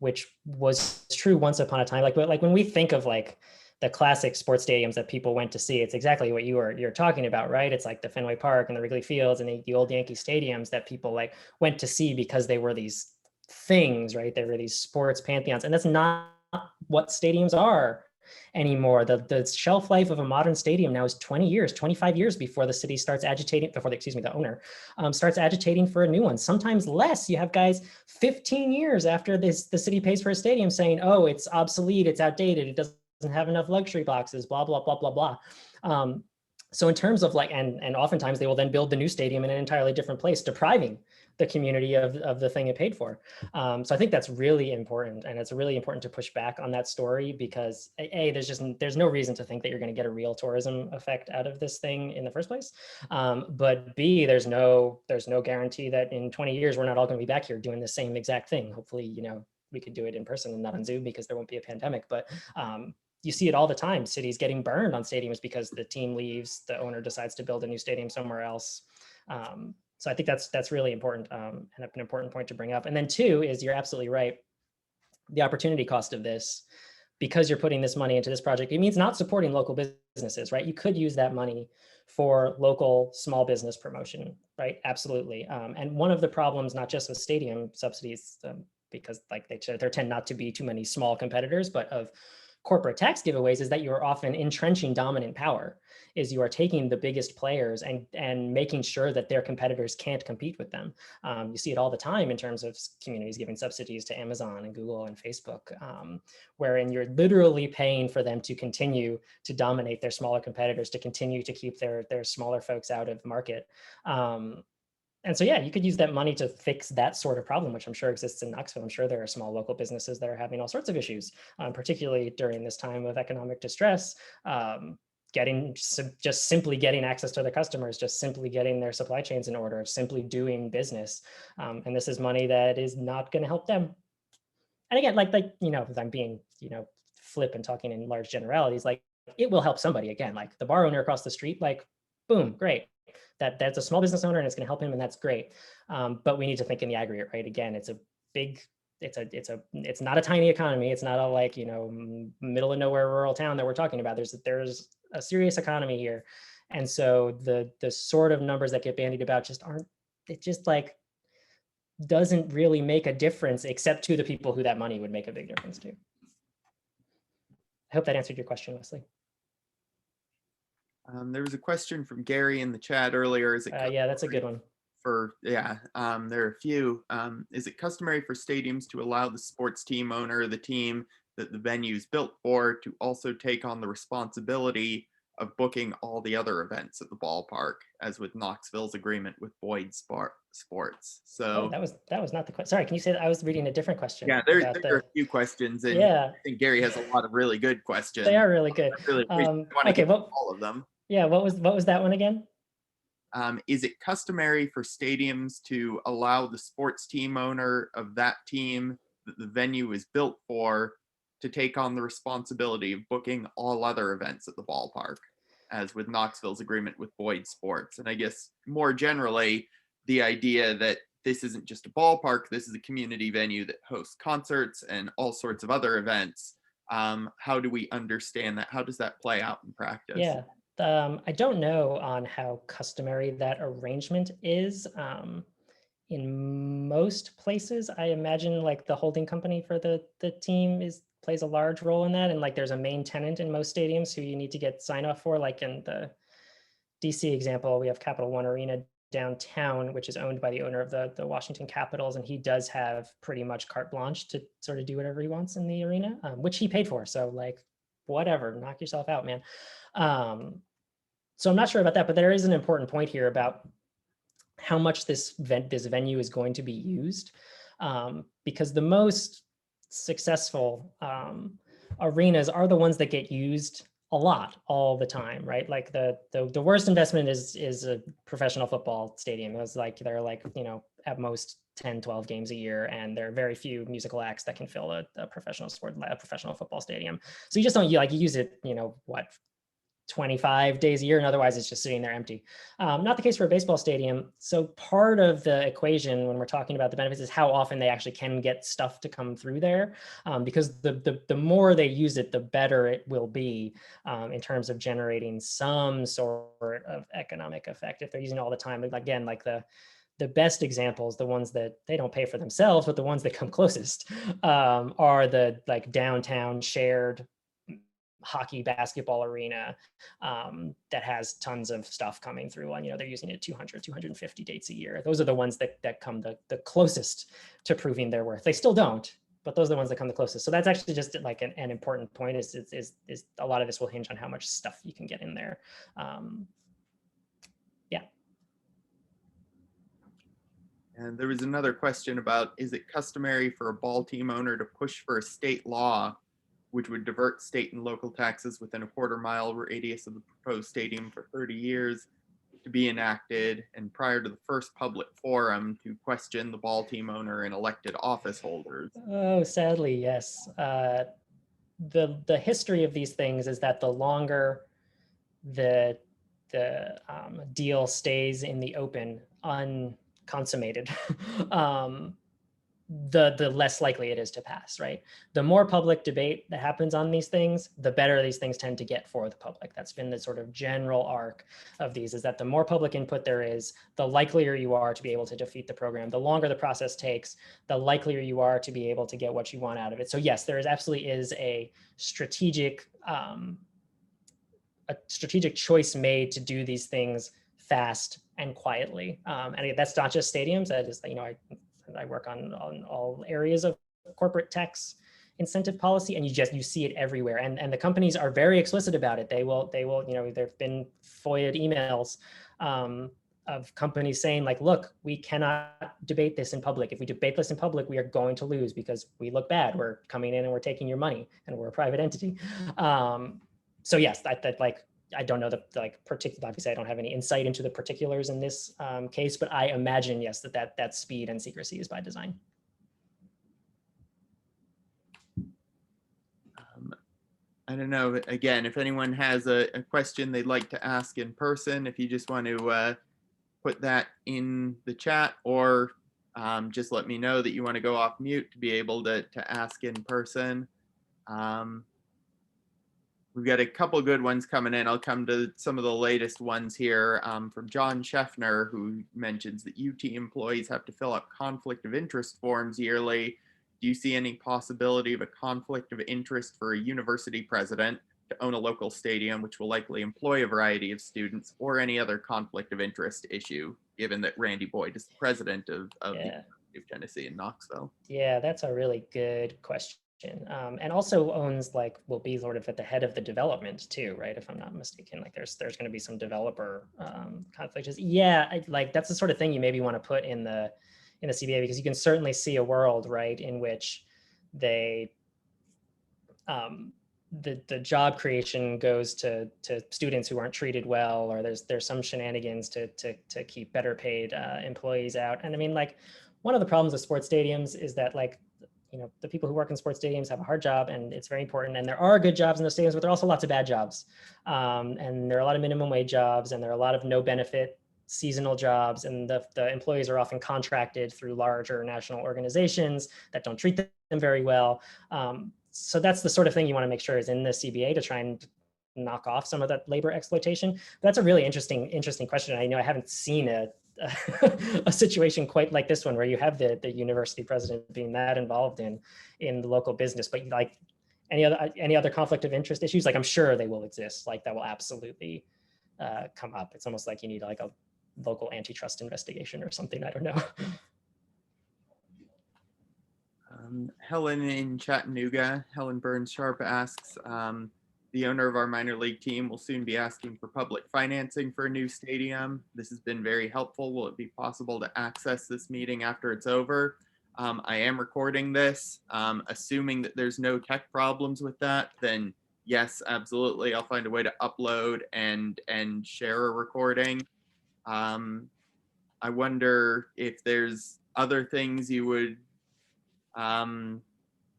which was true once upon a time. Like when we think of like the classic sports stadiums that people went to see, it's exactly what you're talking about, right? It's like the Fenway Park and the Wrigley Fields and the old Yankee stadiums that people like went to see because they were these things, right? They were these sports pantheons, and that's not what stadiums are anymore. The shelf life of a modern stadium now is 20 years, 25 years before the city starts agitating, the owner starts agitating for a new one, sometimes less. You have guys 15 years after the city pays for a stadium saying, oh, it's obsolete, it's outdated, it doesn't have enough luxury boxes, blah, blah, blah, blah, blah. So in terms of like, and oftentimes they will then build the new stadium in an entirely different place, depriving the community of the thing it paid for. So I think that's really important, and it's really important to push back on that story, because there's no reason to think that you're going to get a real tourism effect out of this thing in the first place. But B, there's no guarantee that in 20 years we're not all going to be back here doing the same exact thing. Hopefully, we could do it in person and not on Zoom because there won't be a pandemic. But you see it all the time, cities getting burned on stadiums because the team leaves, the owner decides to build a new stadium somewhere else. So I think that's really important, and an important point to bring up. And then two is, you're absolutely right, the opportunity cost of this, because you're putting this money into this project, it means not supporting local businesses, right? You could use that money for local small business promotion, right? Absolutely. And one of the problems, not just with stadium subsidies, because like there tend not to be too many small competitors, but of corporate tax giveaways, is that you're often entrenching dominant power, is you are taking the biggest players and making sure that their competitors can't compete with them. You see it all the time in terms of communities giving subsidies to Amazon and Google and Facebook, wherein you're literally paying for them to continue to dominate their smaller competitors, to continue to keep their smaller folks out of the market. And so, yeah, you could use that money to fix that sort of problem, which I'm sure exists in Knoxville. I'm sure there are small local businesses that are having all sorts of issues, particularly during this time of economic distress, just simply getting access to their customers, just simply getting their supply chains in order, simply doing business. And this is money that is not going to help them. And again, like if I'm being, flip and talking in large generalities, like it will help somebody. Again, like the bar owner across the street, like, boom, great. That's a small business owner and it's going to help him, and that's great. But we need to think in the aggregate, right? Again, it's not a tiny economy. It's not a middle of nowhere rural town that we're talking about. There's a serious economy here. And so the sort of numbers that get bandied about it just like doesn't really make a difference, except to the people who that money would make a big difference to. I hope that answered your question, Wesley. There was a question from Gary in the chat earlier. Is it yeah, that's a good one. there are a few. Is it customary for stadiums to allow the sports team owner or the team that the venue is built for to also take on the responsibility of booking all the other events at the ballpark, as with Knoxville's agreement with Boyd Sports? So that was not the question. Sorry, can you say that? I was reading a different question. Yeah, there are a few questions, and yeah, I think Gary has a lot of really good questions. They are really good. I really want to get all of them. Yeah, what was that one again? Is it customary for stadiums to allow the sports team owner of that team that the venue is built for to take on the responsibility of booking all other events at the ballpark, as with Knoxville's agreement with Boyd Sports? And I guess more generally, the idea that this isn't just a ballpark, this is a community venue that hosts concerts and all sorts of other events. How do we understand that? How does that play out in practice? Yeah. I don't know on how customary that arrangement is. In most places, I imagine like the holding company for the team plays a large role in that. And like there's a main tenant in most stadiums who you need to get sign off for. Like in the DC example, we have Capital One Arena downtown, which is owned by the owner of the Washington Capitals. And he does have pretty much carte blanche to sort of do whatever he wants in the arena, which he paid for. So like, whatever, knock yourself out, man. So I'm not sure about that, but there is an important point here about how much this venue is going to be used, because the most successful arenas are the ones that get used a lot all the time, right? Like the worst investment is a professional football stadium. It was like they're like, at most 10, 12 games a year, and there are very few musical acts that can fill a professional football stadium. So you just don't you use it, 25 days a year, and otherwise it's just sitting there empty. Not the case for a baseball stadium. So part of the equation when we're talking about the benefits is how often they actually can get stuff to come through there, because the more they use it, the better it will be in terms of generating some sort of economic effect. If they're using it all the time, again, like the best examples, the ones that they don't pay for themselves, but the ones that come closest are the like downtown shared hockey basketball arena that has tons of stuff coming through on, they're using it 200, 250 dates a year. Those are the ones that come the closest to proving their worth. They still don't, but those are the ones that come the closest. So that's actually just like an important point is a lot of this will hinge on how much stuff you can get in there. Yeah. And there was another question about, is it customary for a ball team owner to push for a state law which would divert state and local taxes within a quarter-mile radius of the proposed stadium for 30 years to be enacted, and prior to the first public forum to question the ball team owner and elected office holders? Oh, sadly, yes. The history of these things is that the longer the deal stays in the open, unconsummated, the less likely it is to pass, right? The more public debate that happens on these things, the better these things tend to get for the public. That's been the sort of general arc of these, is that the more public input there is, the likelier you are to be able to defeat the program. The longer the process takes, the likelier you are to be able to get what you want out of it. So yes, there absolutely is a strategic choice made to do these things fast and quietly. And that's not just stadiums. That is, I work on all areas of corporate tax incentive policy, and you see it everywhere. And the companies are very explicit about it. They will, there've been FOIA'd emails of companies saying like, look, we cannot debate this in public. If we debate this in public, we are going to lose because we look bad. We're coming in and we're taking your money and we're a private entity. So yes, I don't know particular, obviously I don't have any insight into the particulars in this case, but I imagine, yes, that speed and secrecy is by design. I don't know, again, if anyone has a question they'd like to ask in person, if you just want to put that in the chat, or just let me know that you want to go off mute to be able to ask in person. We've got a couple good ones coming in. I'll come to some of the latest ones here from John Scheffner, who mentions that UT employees have to fill out conflict of interest forms yearly. Do you see any possibility of a conflict of interest for a university president to own a local stadium, which will likely employ a variety of students, or any other conflict of interest issue, given that Randy Boyd is the president of the University of Tennessee in Knoxville? Yeah, that's a really good question. And also owns will be sort of at the head of the development too, right? If I'm not mistaken, there's going to be some developer conflict. Yeah, that's the sort of thing you maybe want to put in the CBA, because you can certainly see a world, right, in which they the job creation goes to students who aren't treated well, or there's some shenanigans to keep better paid employees out. And I mean, one of the problems with sports stadiums is that the people who work in sports stadiums have a hard job, and it's very important. And there are good jobs in those stadiums, but there are also lots of bad jobs. And there are a lot of minimum wage jobs, and there are a lot of no benefit seasonal jobs. And the employees are often contracted through larger national organizations that don't treat them very well. So that's the sort of thing you want to make sure is in the CBA to try and knock off some of that labor exploitation. But that's a really interesting question. I know I haven't seen a situation quite like this one, where you have the university president being that involved in the local business. But any other conflict of interest issues, I'm sure they will exist. That will absolutely come up. It's almost like you need a local antitrust investigation or something. I don't know. Helen in Chattanooga, Helen Burns Sharp asks, the owner of our minor league team will soon be asking for public financing for a new stadium. This has been very helpful. Will it be possible to access this meeting after it's over? I am recording this. Assuming that there's no tech problems with that, then yes, absolutely. I'll find a way to upload and share a recording. I wonder if there's other things you would talk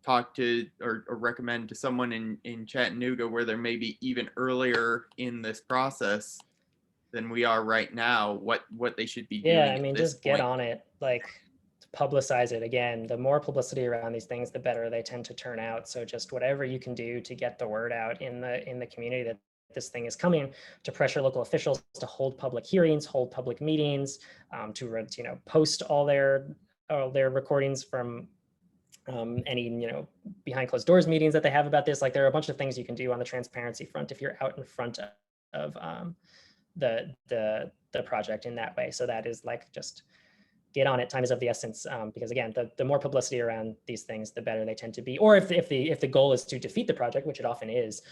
talk to or recommend to someone in Chattanooga where they're maybe even earlier in this process than we are right now, what they should be doing Yeah, I at mean, this just get point? on it, like publicize it. Again, the more publicity around these things, the better they tend to turn out. So just whatever you can do to get the word out in the community that this thing is coming, to pressure local officials to hold public hearings, hold public meetings, to post all their recordings from any behind closed doors meetings that they have about this. Like, there are a bunch of things you can do on the transparency front if you're out in front of the project in that way. So that is like, just get on it. Time is of the essence, because again, the more publicity around these things, the better they tend to be. Or if the goal is to defeat the project, which it often is,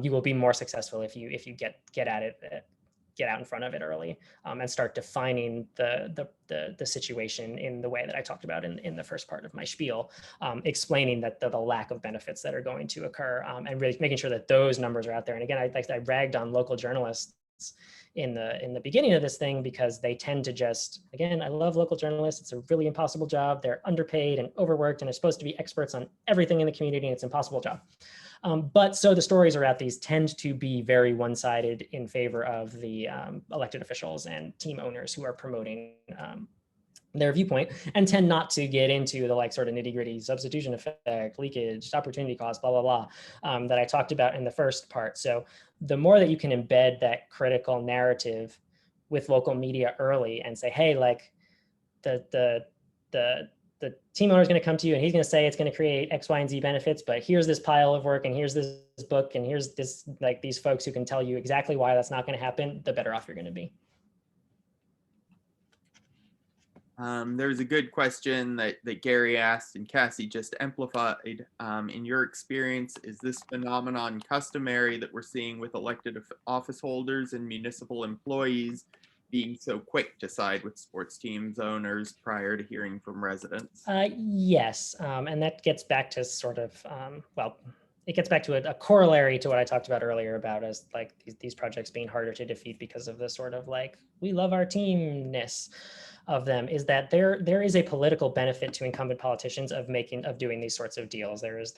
you will be more successful if you get at it, get out in front of it early, and start defining the situation in the way that I talked about in the first part of my spiel, explaining that the lack of benefits that are going to occur, and really making sure that those numbers are out there. And again, I ragged on local journalists in the beginning of this thing because they tend to just, again, I love local journalists. It's a really impossible job. They're underpaid and overworked and are supposed to be experts on everything in the community, and it's an impossible job. But so the stories around these tend to be very one-sided in favor of the elected officials and team owners who are promoting their viewpoint, and tend not to get into the like sort of nitty-gritty substitution effect, leakage, opportunity cost, blah, blah, blah, that I talked about in the first part. So the more that you can embed that critical narrative with local media early and say, hey, like the team owner is going to come to you and he's going to say it's going to create X, Y, and Z benefits, but here's this pile of work and here's this book and here's this, like, these folks who can tell you exactly why that's not going to happen, the better off you're going to be. There's a good question that Gary asked and Cassie just amplified. In your experience, is this phenomenon customary that we're seeing with elected office holders and municipal employees being so quick to side with sports teams owners prior to hearing from residents? Yes, and that gets back to sort of, it gets back to a corollary to what I talked about earlier about as like these projects being harder to defeat because of the sort of like, we love our teamness of them, is that there is a political benefit to incumbent politicians of doing these sorts of deals. There's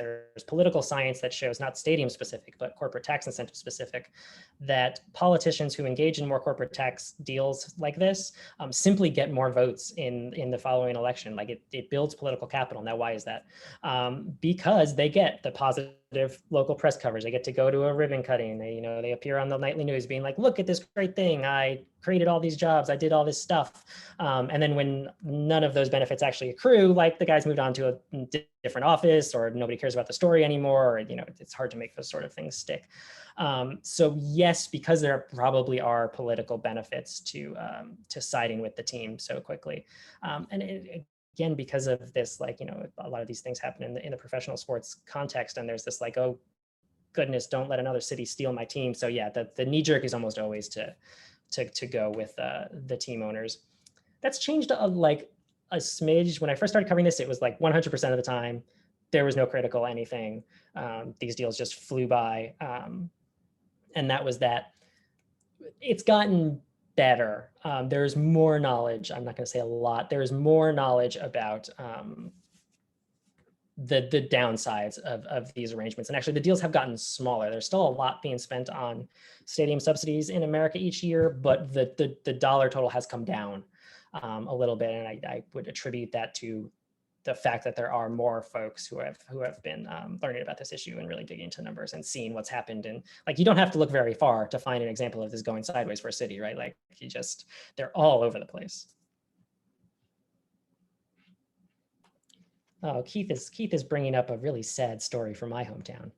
political science that shows, not stadium specific, but corporate tax incentive specific, that politicians who engage in more corporate tax deals like this simply get more votes in the following election. Like it builds political capital. Now, why is that? Because they get the positive local press coverage. They get to go to a ribbon cutting. They appear on the nightly news being like, look at this great thing. I created all these jobs. I did all this stuff. And then when none of those benefits actually accrue, like the guy's moved on to a different office, or nobody cares about the story anymore, or it's hard to make those sort of things stick. So yes, because there probably are political benefits to siding with the team so quickly. Again, because of this, like, a lot of these things happen in the professional sports context, and there's this like, oh goodness, don't let another city steal my team. So yeah, the knee jerk is almost always to go with the team owners. That's changed a smidge. When I first started covering this, it was like 100% of the time there was no critical anything. These deals just flew by, and that was that. It's gotten better. There's more knowledge. I'm not going to say a lot. There's more knowledge about the downsides of these arrangements. And actually the deals have gotten smaller. There's still a lot being spent on stadium subsidies in America each year, but the dollar total has come down a little bit. And I would attribute that to the fact that there are more folks who have been learning about this issue and really digging into numbers and seeing what's happened. And like, you don't have to look very far to find an example of this going sideways for a city, right? Like they're all over the place. Oh, Keith is bringing up a really sad story from my hometown.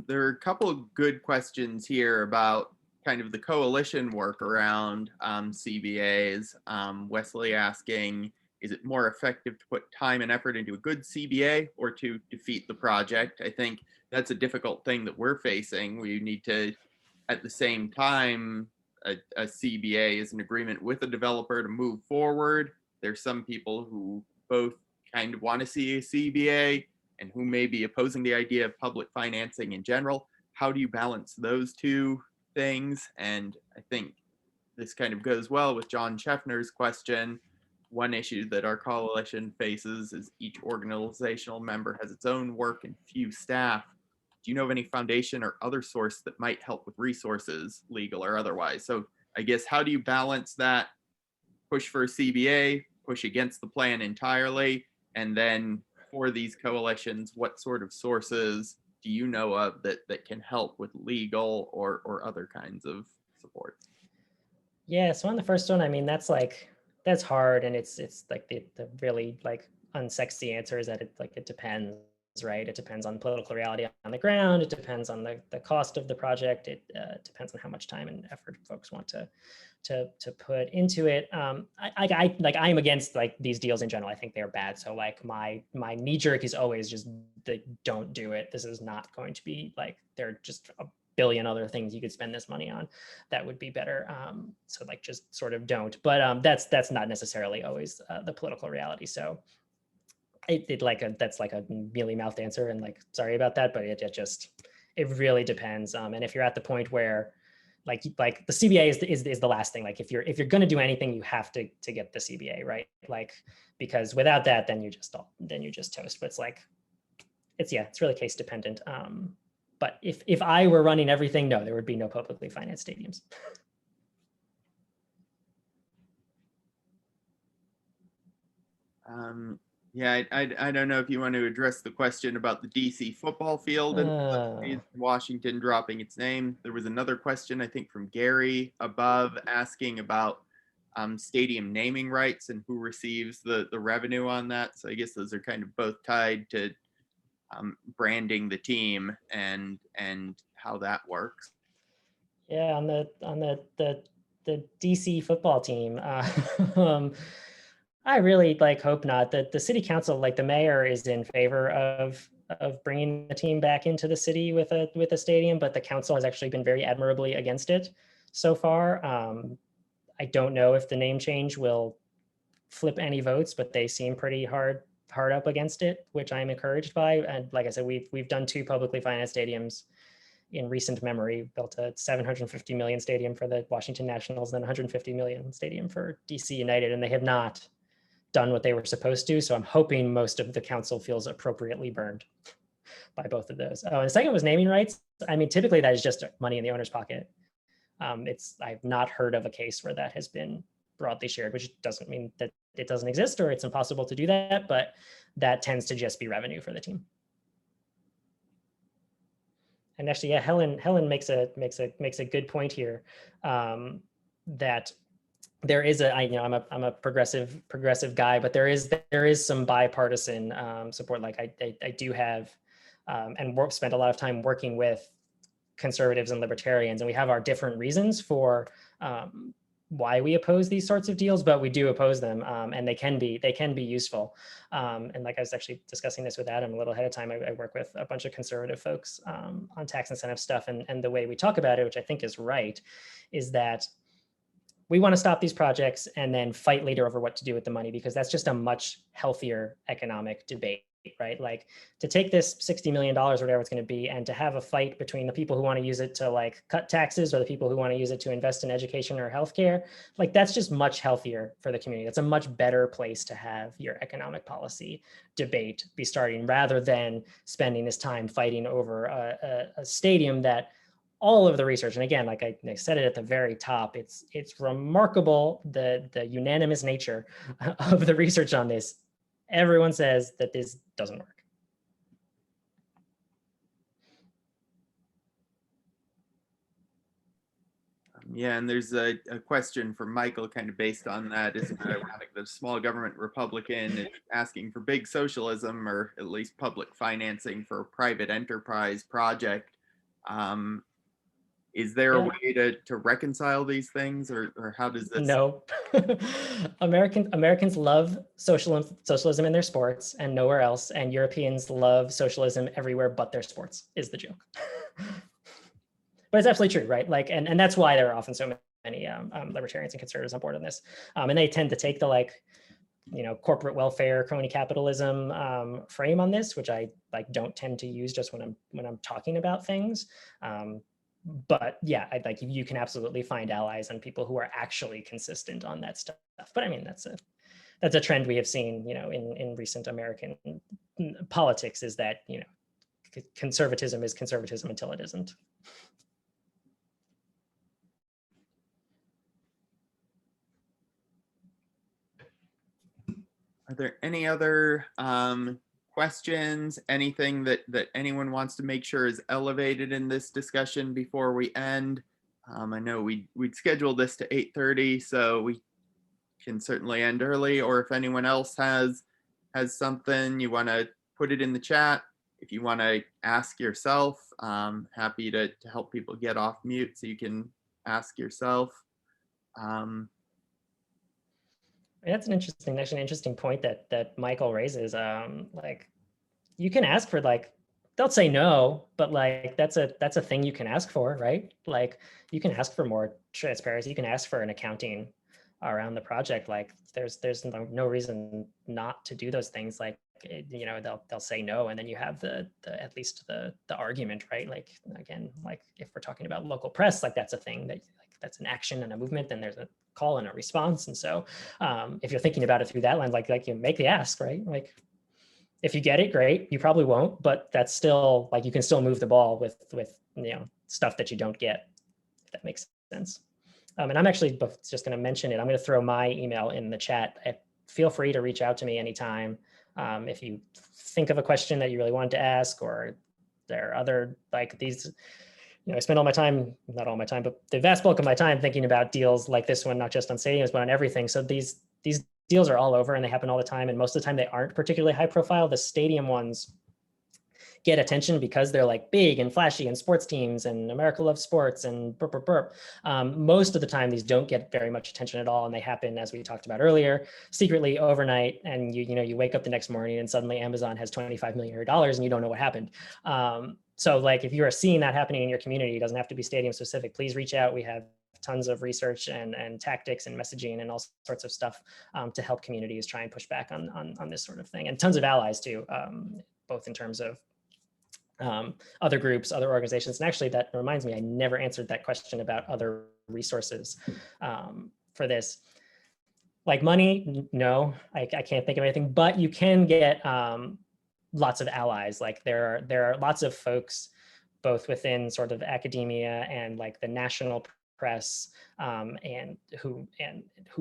There are a couple of good questions here about kind of the coalition work around CBAs. Wesley asking, is it more effective to put time and effort into a good CBA or to defeat the project? I think that's a difficult thing that we're facing. We need to, at the same time, a CBA is an agreement with a developer to move forward. There's some people who both kind of want to see a CBA and who may be opposing the idea of public financing in general. How do you balance those two things? And I think this kind of goes well with John Scheffner's question. One issue that our coalition faces is each organizational member has its own work and few staff. Do you know of any foundation or other source that might help with resources, legal or otherwise? So I guess, how do you balance that push for a CBA, push against the plan entirely, and then for these coalitions, what sort of sources do you know of that can help with legal or other kinds of support? Yeah, so on the first one, I mean, that's hard, and it's like the really like unsexy answer is that it depends, right? It depends on political reality on the ground. It depends on the cost of the project. It depends on how much time and effort folks want to put into it. I am against like these deals in general. I think they're bad. So like my knee jerk is always just don't do it. This is not going to be like, there are just a billion other things you could spend this money on that would be better. So like just sort of don't. But that's not necessarily always the political reality. So that's like a mealy mouthed answer, and like sorry about that, but it really depends. And if you're at the point where like the CBA is the last thing. Like if you're going to do anything, you have to get the CBA, right? Like, because without that, then you just toast. But it's really case dependent. But if I were running everything, no, there would be no publicly financed stadiums. Yeah, I don't know if you want to address the question about the DC football field and Washington dropping its name. There was another question, I think, from Gary above asking about stadium naming rights and who receives the revenue on that. So I guess those are kind of both tied to branding the team and how that works. Yeah, on the DC football team. I really hope not. That the city council, like the mayor, is in favor of bringing the team back into the city with a stadium, but the council has actually been very admirably against it so far. I don't know if the name change will flip any votes, but they seem pretty hard up against it, which I'm encouraged by. And like I said, we've done 2 publicly financed stadiums in recent memory. Built a $750 million stadium for the Washington Nationals, then $150 million stadium for DC United, and they have not done what they were supposed to. So I'm hoping most of the council feels appropriately burned by both of those. Oh, and the second was naming rights. I mean, typically that is just money in the owner's pocket. I've not heard of a case where that has been broadly shared, which doesn't mean that it doesn't exist or it's impossible to do that, but that tends to just be revenue for the team. And actually, yeah, Helen makes a good point here, that there is I'm a progressive guy, but there is some bipartisan support. Like I do have and spent a lot of time working with conservatives and libertarians, and we have our different reasons for why we oppose these sorts of deals, but we do oppose them, and they can be useful. And like I was actually discussing this with Adam a little ahead of time, I work with a bunch of conservative folks on tax incentive stuff, and the way we talk about it, which I think is right, is that we want to stop these projects and then fight later over what to do with the money, because that's just a much healthier economic debate, right? Like to take this $60 million or whatever it's going to be, and to have a fight between the people who want to use it to like cut taxes or the people who want to use it to invest in education or healthcare, like that's just much healthier for the community. That's a much better place to have your economic policy debate be starting, rather than spending this time fighting over a stadium that all of the research, and again, like I said it at the very top, it's remarkable the unanimous nature of the research on this. Everyone says that this doesn't work. Yeah, and there's a question from Michael kind of based on that. Isn't it ironic that a small government Republican is asking for big socialism, or at least public financing for a private enterprise project? Is there a way to reconcile these things, or how does this? No. Americans love socialism in their sports and nowhere else, and Europeans love socialism everywhere but their sports, is the joke. But it's absolutely true, right? Like, and that's why there are often so many libertarians and conservatives on board on this, and they tend to take the corporate welfare, crony capitalism frame on this, which I don't tend to use just when I'm talking about things. but yeah, like you can absolutely find allies and people who are actually consistent on that stuff. But I mean, that's a trend we have seen, in recent American politics, is that, conservatism is conservatism until it isn't. Are there any other questions, anything that anyone wants to make sure is elevated in this discussion before we end? I know we'd scheduled this to 8:30, so we can certainly end early, or if anyone else has something you want to put it in the chat. If you want to ask yourself, happy to help people get off mute so you can ask yourself. That's an interesting point that Michael raises. Like, you can ask for, like, they'll say no, but like that's a thing you can ask for, right? Like, you can ask for more transparency. You can ask for an accounting around the project. Like, there's no reason not to do those things. Like, they'll say no, and then you have the at least the argument, right? Like, again, like if we're talking about local press, like that's a thing that, like, that's an action and a movement, then there's a call and a response. And so if you're thinking about it through that lens, like you make the ask, right? Like, if you get it, great. You probably won't, but that's still, like, you can still move the ball with stuff that you don't get, if that makes sense. And I'm actually just going to mention it. I'm going to throw my email in the chat. Feel free to reach out to me anytime. If you think of a question that you really wanted to ask, or there are other, like, these, I spend all my time, not all my time, but the vast bulk of my time thinking about deals like this one, not just on stadiums, but on everything. So these deals are all over and they happen all the time. And most of the time they aren't particularly high profile. The stadium ones get attention because they're like big and flashy and sports teams and America loves sports and burp, burp, burp. Most of the time these don't get very much attention at all. And they happen, as we talked about earlier, secretly overnight. And you wake up the next morning and suddenly Amazon has $25 million and you don't know what happened. So like, if you are seeing that happening in your community, it doesn't have to be stadium specific, please reach out. We have tons of research and tactics and messaging and all sorts of stuff to help communities try and push back on this sort of thing, and tons of allies too, both in terms of other groups, other organizations. And actually, that reminds me, I never answered that question about other resources for this. Like money, no, I can't think of anything, but you can get lots of allies. Like there are lots of folks, both within sort of academia and like the national press, and who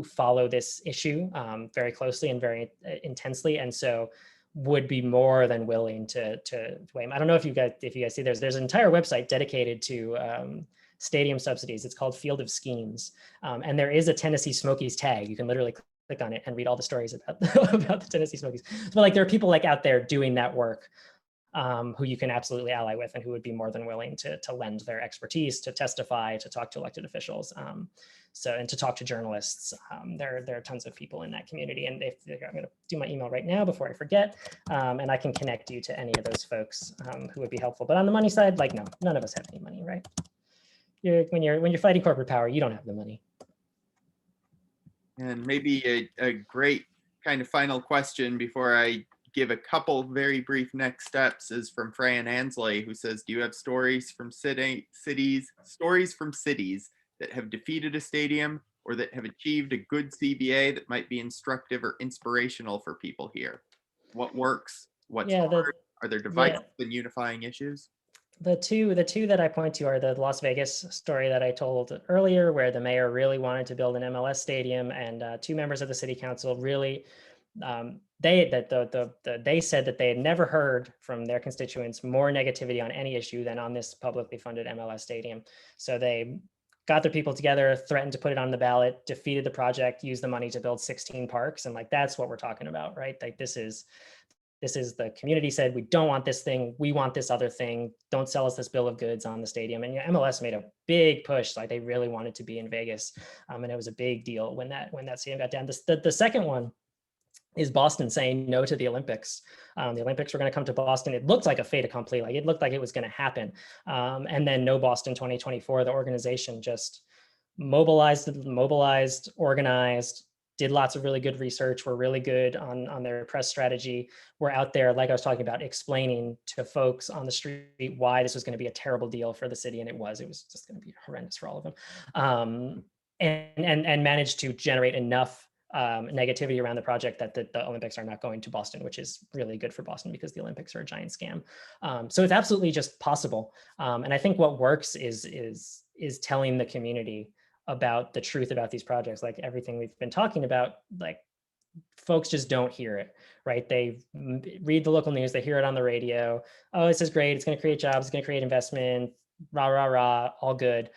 follow this issue very closely and very intensely, and so would be more than willing to weigh. I don't know if you guys see, there's an entire website dedicated to stadium subsidies. It's called Field of Schemes, and there is a Tennessee Smokies tag. You can literally click on it and read all the stories about the Tennessee Smokies. But like, there are people like out there doing that work, who you can absolutely ally with, and who would be more than willing to lend their expertise, to testify, to talk to elected officials, and to talk to journalists. There are tons of people in that community, and I'm going to do my email right now before I forget, and I can connect you to any of those folks who would be helpful. But on the money side, like, no, none of us have any money, right? When you're fighting corporate power, you don't have the money. And maybe a great kind of final question before I give a couple very brief next steps is from Fran Ansley, who says, do you have stories from cities that have defeated a stadium or that have achieved a good CBA that might be instructive or inspirational for people here? What works? What's hard? Are there divisive and unifying issues? The two that I point to are the Las Vegas story that I told earlier, where the mayor really wanted to build an MLS stadium, and two members of the city council really, they said that they had never heard from their constituents more negativity on any issue than on this publicly funded MLS stadium. So they got their people together, threatened to put it on the ballot, defeated the project, used the money to build 16 parks, and like, that's what we're talking about, right? Like, this is the community said, we don't want this thing, we want this other thing, don't sell us this bill of goods on the stadium. And MLS made a big push, like they really wanted to be in Vegas, and it was a big deal when that stadium got down. The second one is Boston saying no to the Olympics. The Olympics were going to come to Boston. It looked like a fait accompli, like it looked like it was going to happen. And then no Boston 2024, the organization just mobilized, organized, did lots of really good research, were really good on their press strategy, were out there, like I was talking about, explaining to folks on the street why this was going to be a terrible deal for the city, and it was just going to be horrendous for all of them, and managed to generate enough negativity around the project that the Olympics are not going to Boston, which is really good for Boston because the Olympics are a giant scam. So it's absolutely just possible. And I think what works is telling the community about the truth about these projects, like everything we've been talking about. Like, folks just don't hear it, right? They read the local news, they hear it on the radio. Oh, this is great. It's going to create jobs. It's going to create investment. Rah, rah, rah, all good.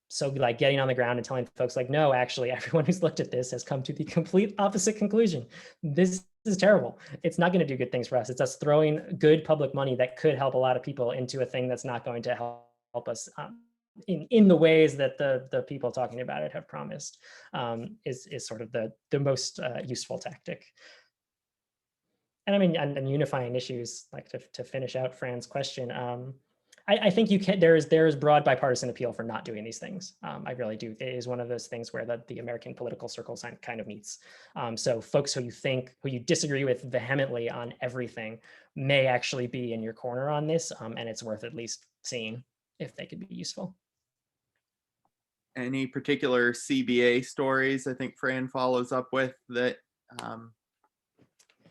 So like getting on the ground and telling folks like, no, actually, everyone who's looked at this has come to the complete opposite conclusion. This is terrible. It's not going to do good things for us. It's us throwing good public money that could help a lot of people into a thing that's not going to help us in the ways that the people talking about it have promised, is sort of the most useful tactic. And I mean, and unifying issues, like to finish out Fran's question, I think you can. There is broad bipartisan appeal for not doing these things. I really do. It is one of those things where the American political circle kind of meets. So folks who you disagree with vehemently on everything may actually be in your corner on this, and it's worth at least seeing if they could be useful. Any particular CBA stories I think Fran follows up with that?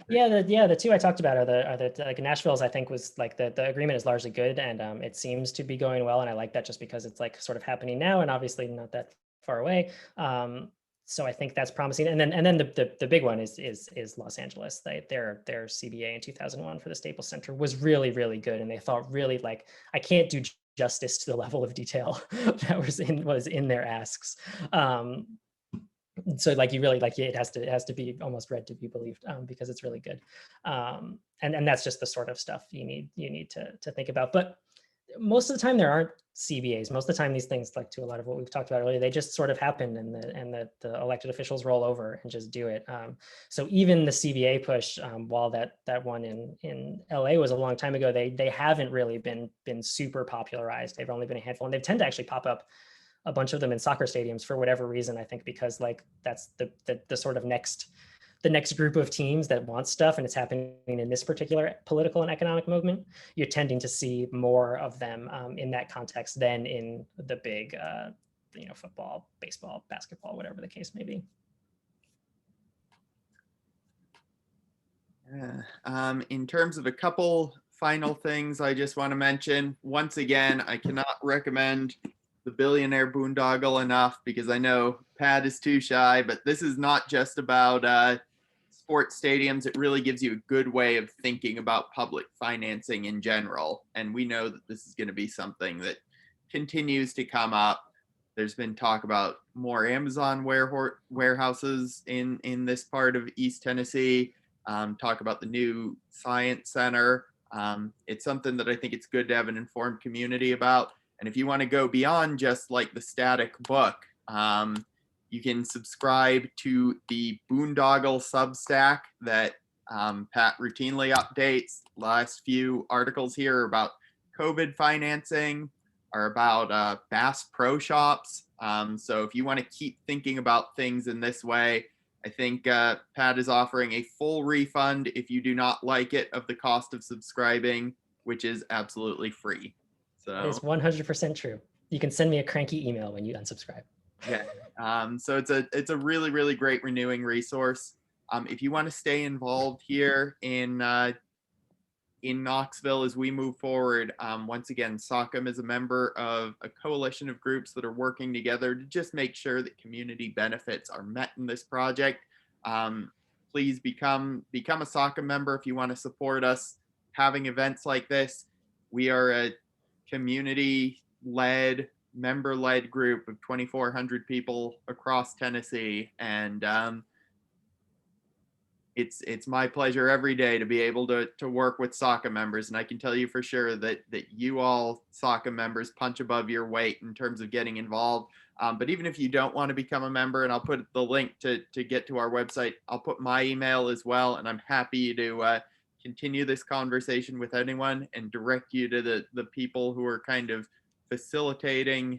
The two I talked about are the like Nashville's, I think, was like the agreement is largely good, and it seems to be going well, and I like that just because it's like sort of happening now and obviously not that far away. So I think that's promising. And then the big one is Los Angeles. Their CBA in 2001 for the Staples Center was really, really good, and they thought really, like, I can't do justice to the level of detail that was in their asks. So like you really, like, it has to be almost read to be believed, because it's really good, and that's just the sort of stuff you need to think about. But most of the time there aren't CBAs. Most of the time these things, like to a lot of what we've talked about earlier, they just sort of happen, and the elected officials roll over and just do it. So even the CBA push, while that one in LA was a long time ago, they haven't really been super popularized. They've only been a handful, and they tend to actually pop up, a bunch of them, in soccer stadiums for whatever reason. I think because like that's the sort of next group of teams that want stuff, and it's happening in this particular political and economic movement. You're tending to see more of them in that context than in the big, football, baseball, basketball, whatever the case may be. In terms of a couple final things I just want to mention, once again, I cannot recommend the Billionaire Boondoggle enough, because I know Pat is too shy, but this is not just about sports stadiums. It really gives you a good way of thinking about public financing in general. And we know that this is going to be something that continues to come up. There's been talk about more Amazon warehouses in this part of East Tennessee, talk about the new science center. It's something that I think it's good to have an informed community about. And if you want to go beyond just like the static book, you can subscribe to the Boondoggle Substack that Pat routinely updates. Last few articles here are about COVID financing, are about Bass Pro Shops. So if you want to keep thinking about things in this way, I think Pat is offering a full refund if you do not like it of the cost of subscribing, which is absolutely free. So it's 100% true. You can send me a cranky email when you unsubscribe. Yeah. So it's a really, really great renewing resource. If you want to stay involved here in Knoxville as we move forward, once again, SOCM is a member of a coalition of groups that are working together to just make sure that community benefits are met in this project. Please become a SOCM member if you want to support us having events like this. We are a community-led, member-led group of 2,400 people across Tennessee, and it's my pleasure every day to be able to work with SOCM members, and I can tell you for sure that you all SOCM members punch above your weight in terms of getting involved. But even if you don't want to become a member, and I'll put the link to get to our website, I'll put my email as well, and I'm happy to continue this conversation with anyone and direct you to the people who are kind of facilitating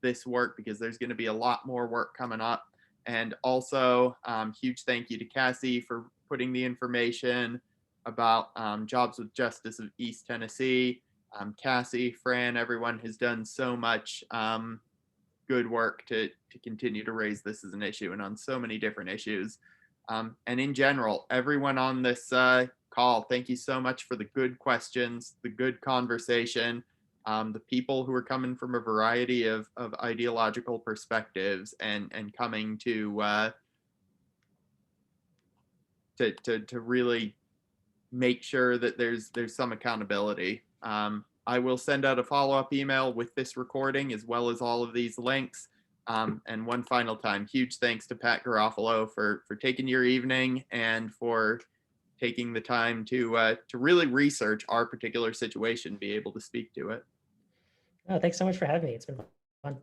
this work, because there's going to be a lot more work coming up. And also, huge thank you to Cassie for putting the information about Jobs with Justice of East Tennessee. Cassie, Fran, everyone has done so much good work to continue to raise this as an issue and on so many different issues. And in general, everyone on this call, thank you so much for the good questions, the good conversation, the people who are coming from a variety of ideological perspectives and coming to really make sure that there's some accountability. I will send out a follow-up email with this recording as well as all of these links. And one final time, huge thanks to Pat Garofalo for taking your evening and for taking the time to really research our particular situation, be able to speak to it. Oh, thanks so much for having me. It's been fun.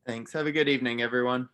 Thanks. Have a good evening, everyone.